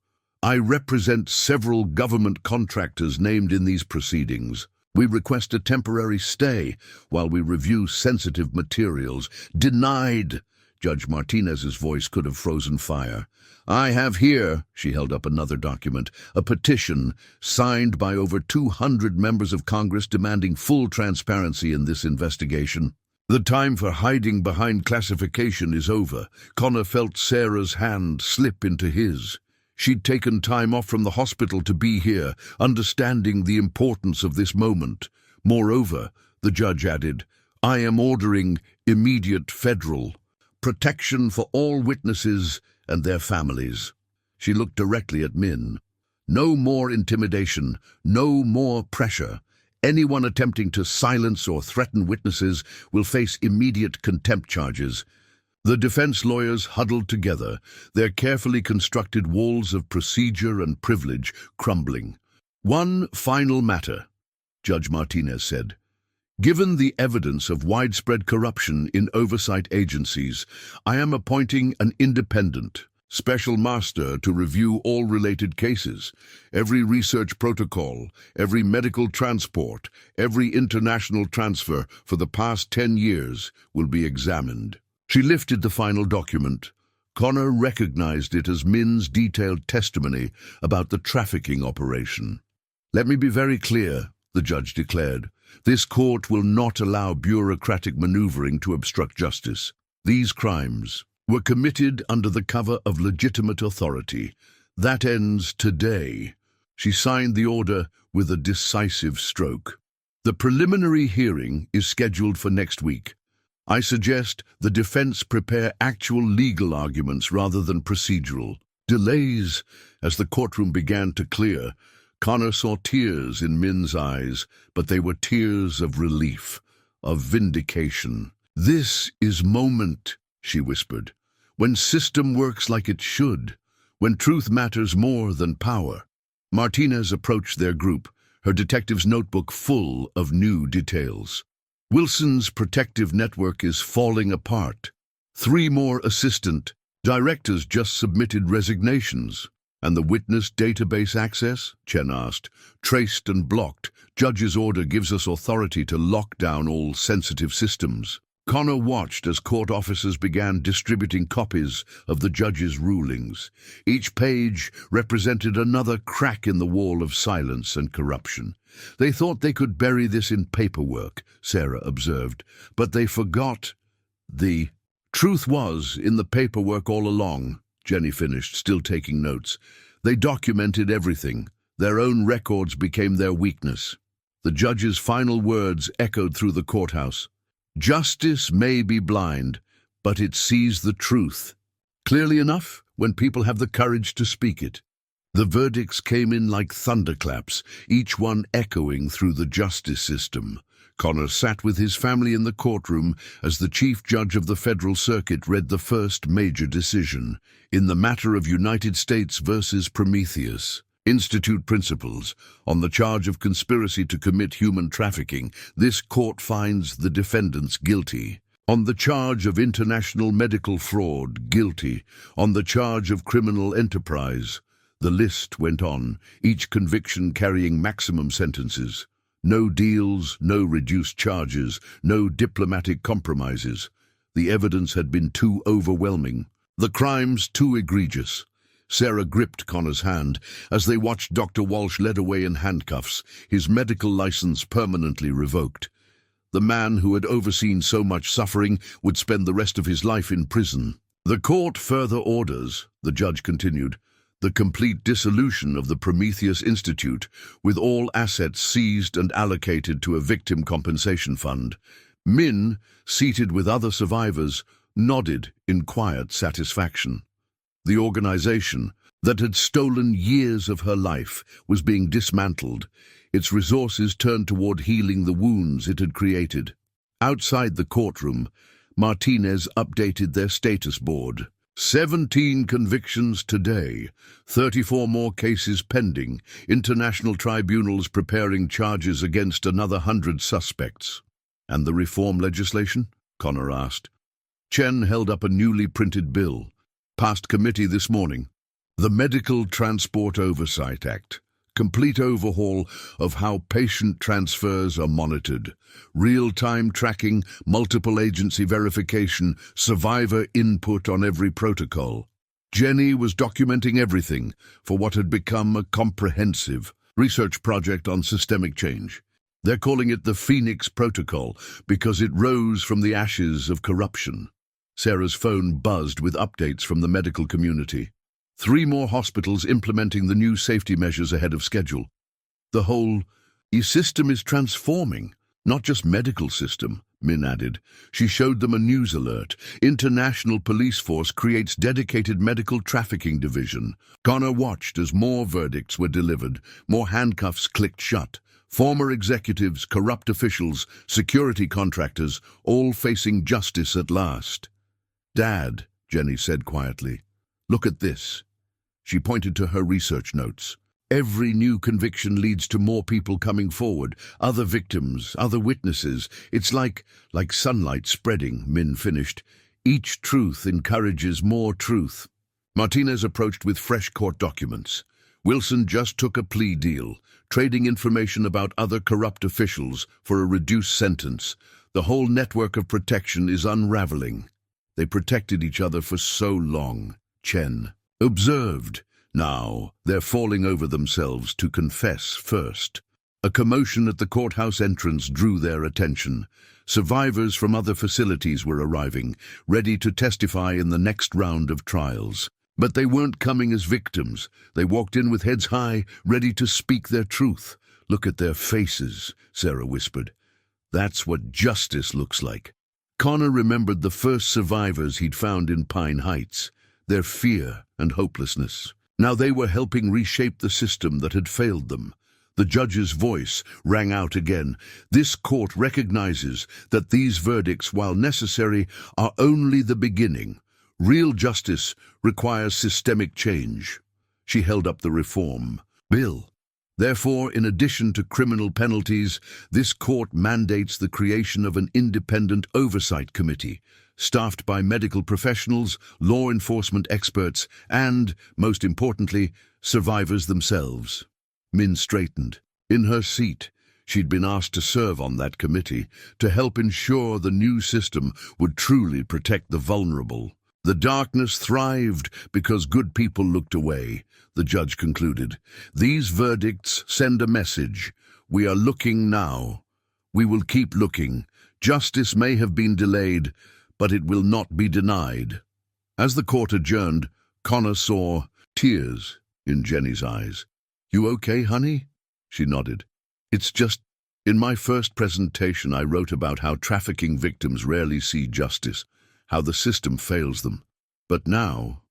Speaker 1: I represent several government contractors named in these proceedings. We request a temporary stay while we review sensitive materials. Denied. Judge Martinez's voice could have frozen fire. I have here, she held up another document, a petition signed by over 200 members of Congress demanding full transparency in this investigation. The time for hiding behind classification is over. Connor felt Sarah's hand slip into his. She'd taken time off from the hospital to be here, understanding the importance of this moment. Moreover, the judge added, I am ordering immediate federal protection for all witnesses and their families. She looked directly at Min. No more intimidation, no more pressure. Anyone attempting to silence or threaten witnesses will face immediate contempt charges. The defense lawyers huddled together, their carefully constructed walls of procedure and privilege crumbling. One final matter, Judge Martinez said. Given the evidence of widespread corruption in oversight agencies, I am appointing an independent, special master to review all related cases. Every research protocol, every medical transport, every international transfer for the past 10 years will be examined. She lifted the final document. Connor recognized it as Min's detailed testimony about the trafficking operation. Let me be very clear, the judge declared. This court will not allow bureaucratic maneuvering to obstruct justice. These crimes were committed under the cover of legitimate authority. That ends today. She signed the order with a decisive stroke. The preliminary hearing is scheduled for next week. I suggest the defense prepare actual legal arguments rather than procedural. Delays. As the courtroom began to clear, Connor saw tears in Min's eyes, but they were tears of relief, of vindication. This is moment, she whispered, when system works like it should, when truth matters more than power. Martinez approached their group, her detective's notebook full of new details. Wilson's protective network is falling apart. 3 more assistant directors just submitted resignations. And the witness database access? Chen asked. Traced and blocked. Judge's order gives us authority to lock down all sensitive systems. Connor watched as court officers began distributing copies of the judge's rulings. Each page represented another crack in the wall of silence and corruption. They thought they could bury this in paperwork, Sarah observed, but they forgot. The truth was in the paperwork all along, Jenny finished, still taking notes. They documented everything. Their own records became their weakness. The judge's final words echoed through the courthouse. Justice may be blind, but it sees the truth. Clearly enough when people have the courage to speak it. The verdicts came in like thunderclaps, each one echoing through the justice system. Connor sat with his family in the courtroom as the Chief Judge of the Federal Circuit read the first major decision in the matter of United States versus Prometheus. Institute principles. On the charge of conspiracy to commit human trafficking, this court finds the defendants guilty. On the charge of international medical fraud, guilty. On the charge of criminal enterprise. The list went on, each conviction carrying maximum sentences. No deals, no reduced charges, no diplomatic compromises. The evidence had been too overwhelming, the crimes too egregious. Sarah gripped Connor's hand as they watched Dr. Walsh led away in handcuffs, his medical license permanently revoked. The man who had overseen so much suffering would spend the rest of his life in prison. The court further orders, the judge continued, the complete dissolution of the Prometheus Institute, with all assets seized and allocated to a victim compensation fund. Min, seated with other survivors, nodded in quiet satisfaction. The organization that had stolen years of her life was being dismantled, its resources turned toward healing the wounds it had created. Outside the courtroom, Martinez updated their status board. 17 convictions today, 34 more cases pending, international tribunals preparing charges against another 100 suspects. And the reform legislation? Connor asked. Chen held up a newly printed bill, passed committee this morning. The Medical Transport Oversight Act. Complete overhaul of how patient transfers are monitored. Real-time tracking, multiple agency verification, survivor input on every protocol. Jenny was documenting everything for what had become a comprehensive research project on systemic change. They're calling it the Phoenix Protocol because it rose from the ashes of corruption. Sarah's phone buzzed with updates from the medical community. 3 more hospitals implementing the new safety measures ahead of schedule. The whole system is transforming, not just medical system, Min added. She showed them a news alert. International police force creates dedicated medical trafficking division. Connor watched as more verdicts were delivered, more handcuffs clicked shut. Former executives, corrupt officials, security contractors, all facing justice at last. Dad, Jenny said quietly, look at this. She pointed to her research notes. Every new conviction leads to more people coming forward, other victims, other witnesses. It's like sunlight spreading, Min finished. Each truth encourages more truth. Martinez approached with fresh court documents. Wilson just took a plea deal, trading information about other corrupt officials for a reduced sentence. The whole network of protection is unraveling. They protected each other for so long, Chen observed. Now they're falling over themselves to confess first. A commotion at the courthouse entrance drew their attention. Survivors from other facilities were arriving, ready to testify in the next round of trials. But they weren't coming as victims. They walked in with heads high, ready to speak their truth. Look at their faces, Sarah whispered. That's what justice looks like. Connor remembered the first survivors he'd found in Pine Heights, their fear and hopelessness. Now they were helping reshape the system that had failed them. The judge's voice rang out again. This court recognizes that these verdicts, while necessary, are only the beginning. Real justice requires systemic change. She held up the reform bill. Therefore, in addition to criminal penalties, this court mandates the creation of an independent oversight committee, staffed by medical professionals, law enforcement experts, and, most importantly, survivors themselves. Min straightened. In her seat, she'd been asked to serve on that committee, to help ensure the new system would truly protect the vulnerable. The darkness thrived because good people looked away, the judge concluded. These verdicts send a message. We are looking now. We will keep looking. Justice may have been delayed, but it will not be denied. As the court adjourned, Connor saw tears in Jenny's eyes. You okay, honey? She nodded. It's just, in my first presentation I wrote about how trafficking victims rarely see justice, how the system fails them. But now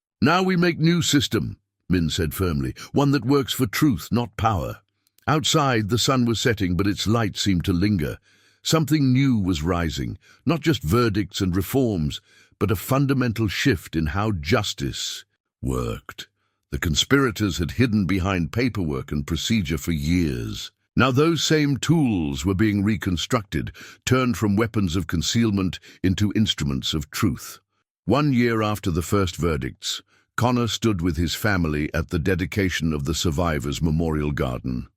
Speaker 1: we make new system, Min said firmly, one that works for truth, not power. Outside, the sun was setting, but its light seemed to linger. Something new was rising, not just verdicts and reforms, but a fundamental shift in how justice worked. The conspirators had hidden behind paperwork and procedure for years. Now those same tools were being reconstructed, turned from weapons of concealment into instruments of truth. 1 year after the first verdicts, Connor stood with his family at the dedication of the Survivors' Memorial Garden,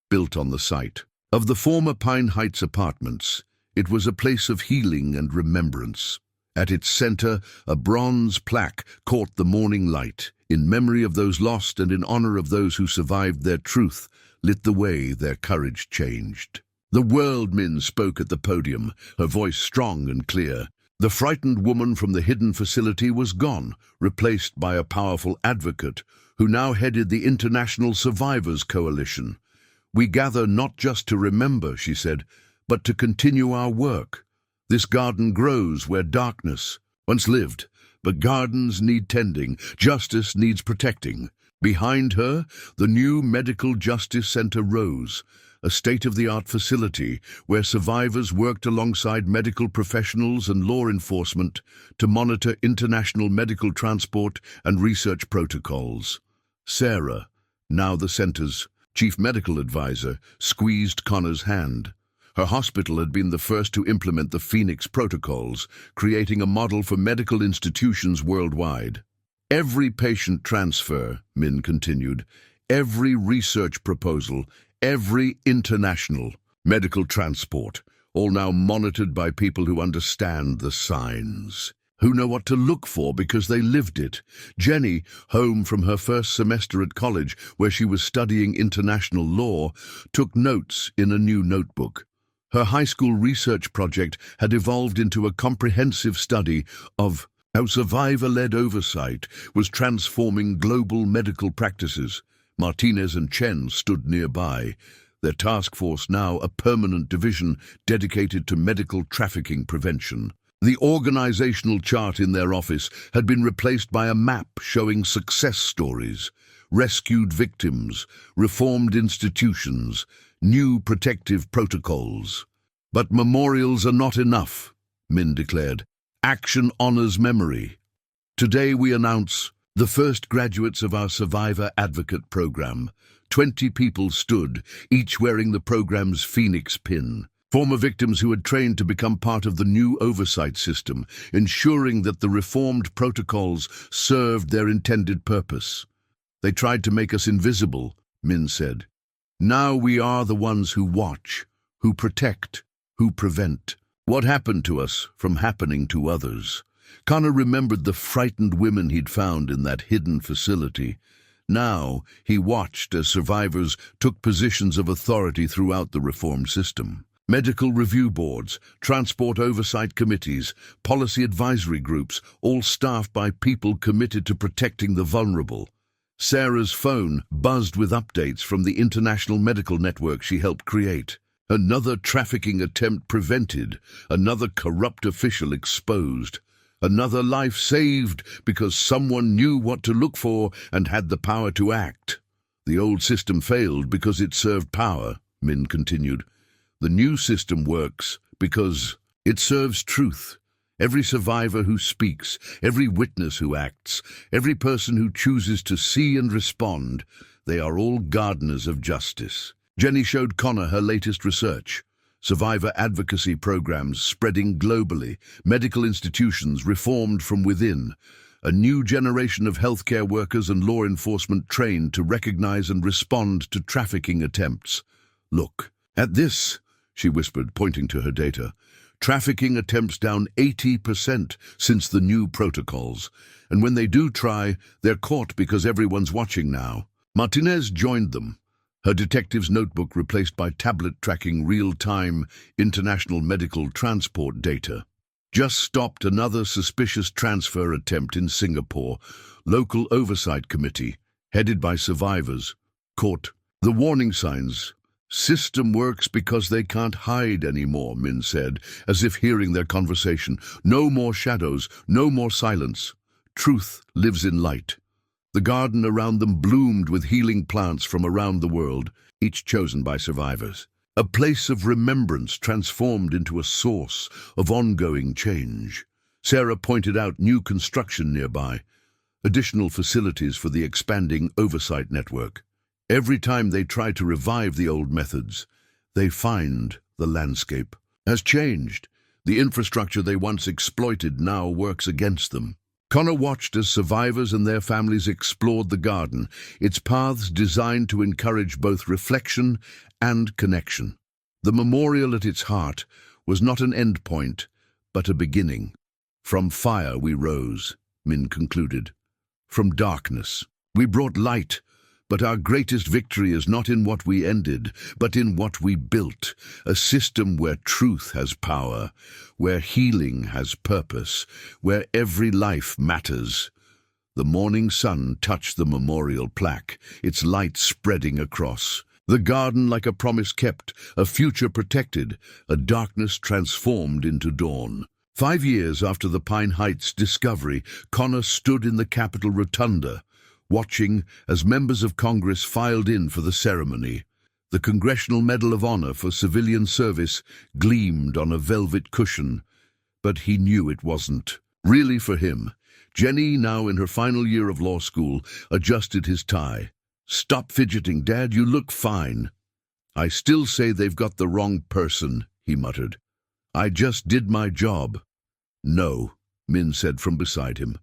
Speaker 1: built on the site of the former Pine Heights apartments. It was a place of healing and remembrance. At its center, a bronze plaque caught the morning light. In memory of those lost and in honor of those who survived, their truth lit the way their courage changed. The world, Min spoke at the podium, her voice strong and clear. The frightened woman from the hidden facility was gone, replaced by a powerful advocate who now headed the International Survivors Coalition. We gather not just to remember, she said, but to continue our work. This garden grows where darkness once lived, but gardens need tending, justice needs protecting. Behind her, the new Medical Justice Center rose, a state-of-the-art facility where survivors worked alongside medical professionals and law enforcement to monitor international medical transport and research protocols. Sarah, now the center's chief medical advisor, squeezed Connor's hand. Her hospital had been the first to implement the Phoenix protocols, creating a model for medical institutions worldwide. Every patient transfer, Min continued, every research proposal, every international medical transport, all now monitored by people who understand the signs, who know what to look for because they lived it. Jenny, home from her first semester at college where she was studying international law, took notes in a new notebook. Her high school research project had evolved into a comprehensive study of how survivor-led oversight was transforming global medical practices. Martinez and Chen stood nearby, their task force now a permanent division dedicated to medical trafficking prevention. The organizational chart in their office had been replaced by a map showing success stories, rescued victims, reformed institutions, new protective protocols. But memorials are not enough, Min declared. Action honors memory. Today we announce the first graduates of our Survivor Advocate program. 20 people stood, each wearing the program's Phoenix pin. Former victims who had trained to become part of the new oversight system, ensuring that the reformed protocols served their intended purpose. They tried to make us invisible, Min said. Now we are the ones who watch, who protect, who prevent. What happened to us from happening to others? Connor remembered the frightened women he'd found in that hidden facility. Now he watched as survivors took positions of authority throughout the reformed system. Medical review boards, transport oversight committees, policy advisory groups, all staffed by people committed to protecting the vulnerable. Sarah's phone buzzed with updates from the international medical network she helped create. Another trafficking attempt prevented, another corrupt official exposed, another life saved because someone knew what to look for and had the power to act. The old system failed because it served power, Min continued. The new system works because it serves truth. Every survivor who speaks, every witness who acts, every person who chooses to see and respond, they are all gardeners of justice. Jenny showed Connor her latest research. Survivor advocacy programs spreading globally, medical institutions reformed from within, a new generation of healthcare workers and law enforcement trained to recognize and respond to trafficking attempts. Look, at this, she whispered, pointing to her data. Trafficking attempts down 80% since the new protocols. And when they do try, they're caught because everyone's watching now. Martinez joined them, her detective's notebook replaced by tablet tracking real-time international medical transport data. Just stopped another suspicious transfer attempt in Singapore. Local oversight committee, headed by survivors, caught. The warning signs. System works because they can't hide anymore, Min said, as if hearing their conversation. No more shadows, no more silence. Truth lives in light. The garden around them bloomed with healing plants from around the world, each chosen by survivors. A place of remembrance transformed into a source of ongoing change. Sarah pointed out new construction nearby, additional facilities for the expanding oversight network. Every time they try to revive the old methods, they find the landscape has changed. The infrastructure they once exploited now works against them. Connor watched as survivors and their families explored the garden, its paths designed to encourage both reflection and connection. The memorial at its heart was not an end point, but a beginning. From fire we rose, Min concluded. From darkness we brought light, but our greatest victory is not in what we ended, but in what we built, a system where truth has power, where healing has purpose, where every life matters. The morning sun touched the memorial plaque, its light spreading across. The garden like a promise kept, a future protected, a darkness transformed into dawn. 5 years after the Pine Heights discovery, Connor stood in the Capitol Rotunda, watching as members of Congress filed in for the ceremony. The Congressional Medal of Honor for civilian service gleamed on a velvet cushion, but he knew it wasn't really for him. Jenny, now in her final year of law school, adjusted his tie. "Stop fidgeting, Dad, you look fine." "I still say they've got the wrong person," he muttered. "I just did my job." "No," Min said from beside him.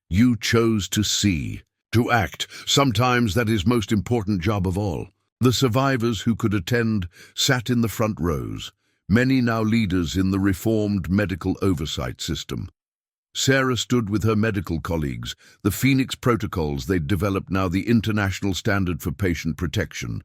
Speaker 1: "You chose to see, to act. Sometimes that is most important job of all." The survivors who could attend sat in the front rows, many now leaders in the reformed medical oversight system. Sarah stood with her medical colleagues, the Phoenix protocols they'd developed, now the international standard for patient protection.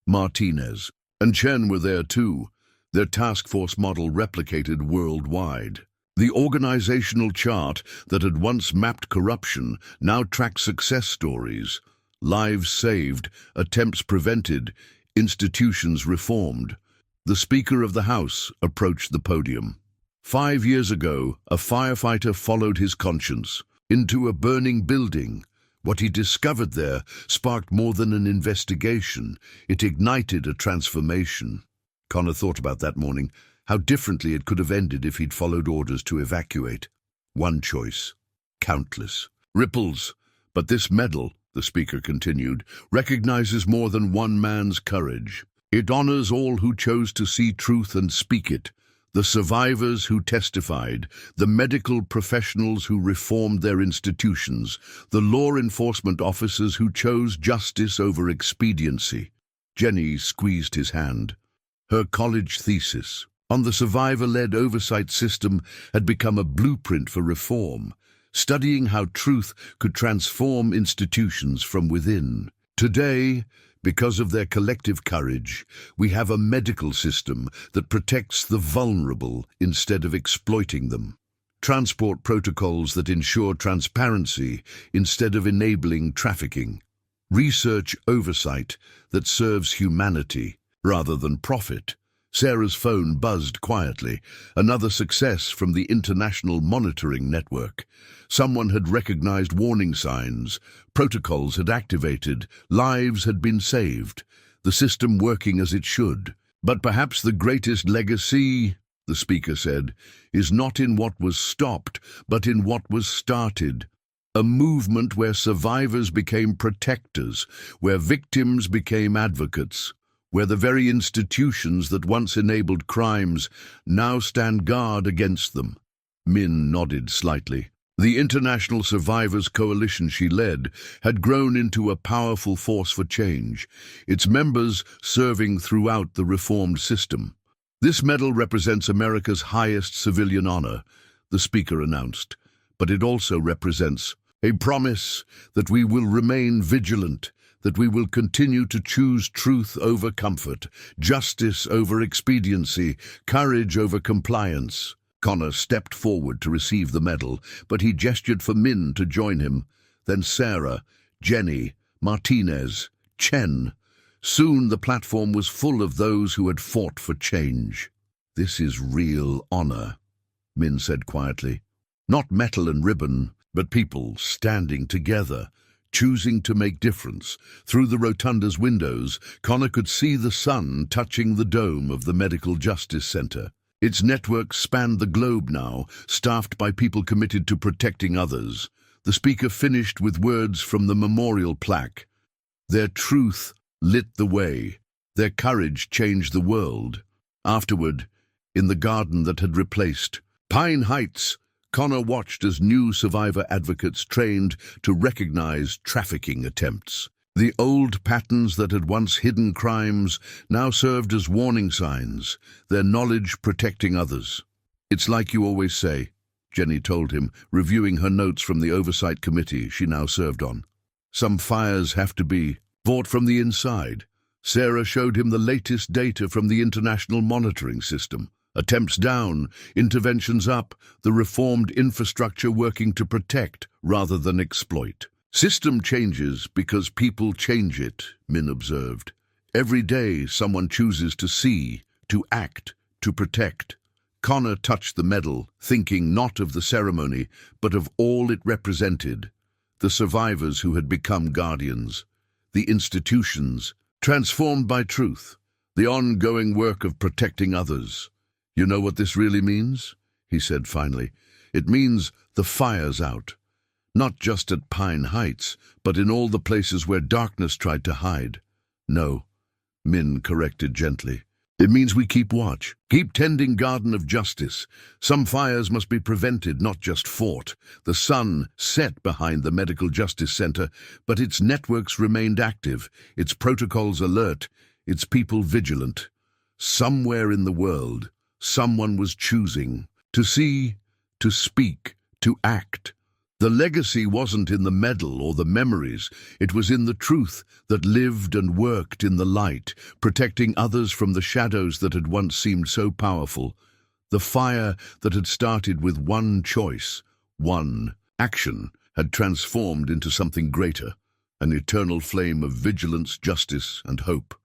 Speaker 1: Martinez and Chen were there too, their task force model replicated worldwide. The organizational chart that had once mapped corruption now tracked success stories, lives saved, attempts prevented, institutions reformed. The Speaker of the House approached the podium. 5 years ago, a firefighter followed his conscience into a burning building. What he discovered there sparked more than an investigation. It ignited a transformation. Connor thought about that morning, how differently it could have ended if he'd followed orders to evacuate. One choice, countless ripples. But this medal, the speaker continued, recognizes more than one man's courage. It honors all who chose to see truth and speak it, the survivors who testified, the medical professionals who reformed their institutions, the law enforcement officers who chose justice over expediency. Jenny squeezed his hand. Her college thesis on the survivor-led oversight system had become a blueprint for reform, studying how truth could transform institutions from within. Today, because of their collective courage, we have a medical system that protects the vulnerable instead of exploiting them. Transport protocols that ensure transparency instead of enabling trafficking. Research oversight that serves humanity rather than profit. Sarah's phone buzzed quietly, another success from the International Monitoring Network. Someone had recognized warning signs, protocols had activated, lives had been saved, the system working as it should. But perhaps the greatest legacy, the speaker said, is not in what was stopped, but in what was started. A movement where survivors became protectors, where victims became advocates, where the very institutions that once enabled crimes now stand guard against them. Min nodded slightly. The International Survivors Coalition she led had grown into a powerful force for change, its members serving throughout the reformed system. "This medal represents America's highest civilian honor," the speaker announced, "but it also represents a promise that we will remain vigilant, that we will continue to choose truth over comfort, justice over expediency, courage over compliance." Connor stepped forward to receive the medal, but he gestured for Min to join him. Then Sarah, Jenny, Martinez, Chen. Soon the platform was full of those who had fought for change. "This is real honor," Min said quietly. "Not metal and ribbon, but people standing together, choosing to make difference." Through the rotunda's windows, Connor could see the sun touching the dome of the Medical Justice Center. Its network spanned the globe now, staffed by people committed to protecting others. The speaker finished with words from the memorial plaque. "Their truth lit the way. Their courage changed the world." Afterward, in the garden that had replaced Pine Heights, Connor watched as new survivor advocates trained to recognize trafficking attempts. The old patterns that had once hidden crimes now served as warning signs, their knowledge protecting others. "It's like you always say, Jenny told him, reviewing her notes from the oversight committee she now served on. Some fires have to be fought from the inside. Sarah showed him the latest data from the International Monitoring System. Attempts down, interventions up, the reformed infrastructure working to protect rather than exploit. System changes because people change it, Min observed. Every day someone chooses to see, to act, to protect. Connor touched the medal, thinking not of the ceremony, but of all it represented. The survivors who had become guardians. The institutions, transformed by truth. The ongoing work of protecting others. You know what this really means? He said finally. It means the fire's out. Not just at Pine Heights, but in all the places where darkness tried to hide. No, Min corrected gently. It means we keep watch, keep tending garden of justice. Some fires must be prevented, not just fought. The sun set behind the Medical Justice Center, but its networks remained active, its protocols alert, its people vigilant. Somewhere in the world, someone was choosing to see, to speak, to act. The legacy wasn't in the medal or the memories, it was in the truth that lived and worked in the light, protecting others from the shadows that had once seemed so powerful. The fire that had started with one choice, one action, had transformed into something greater, an eternal flame of vigilance, justice, and hope.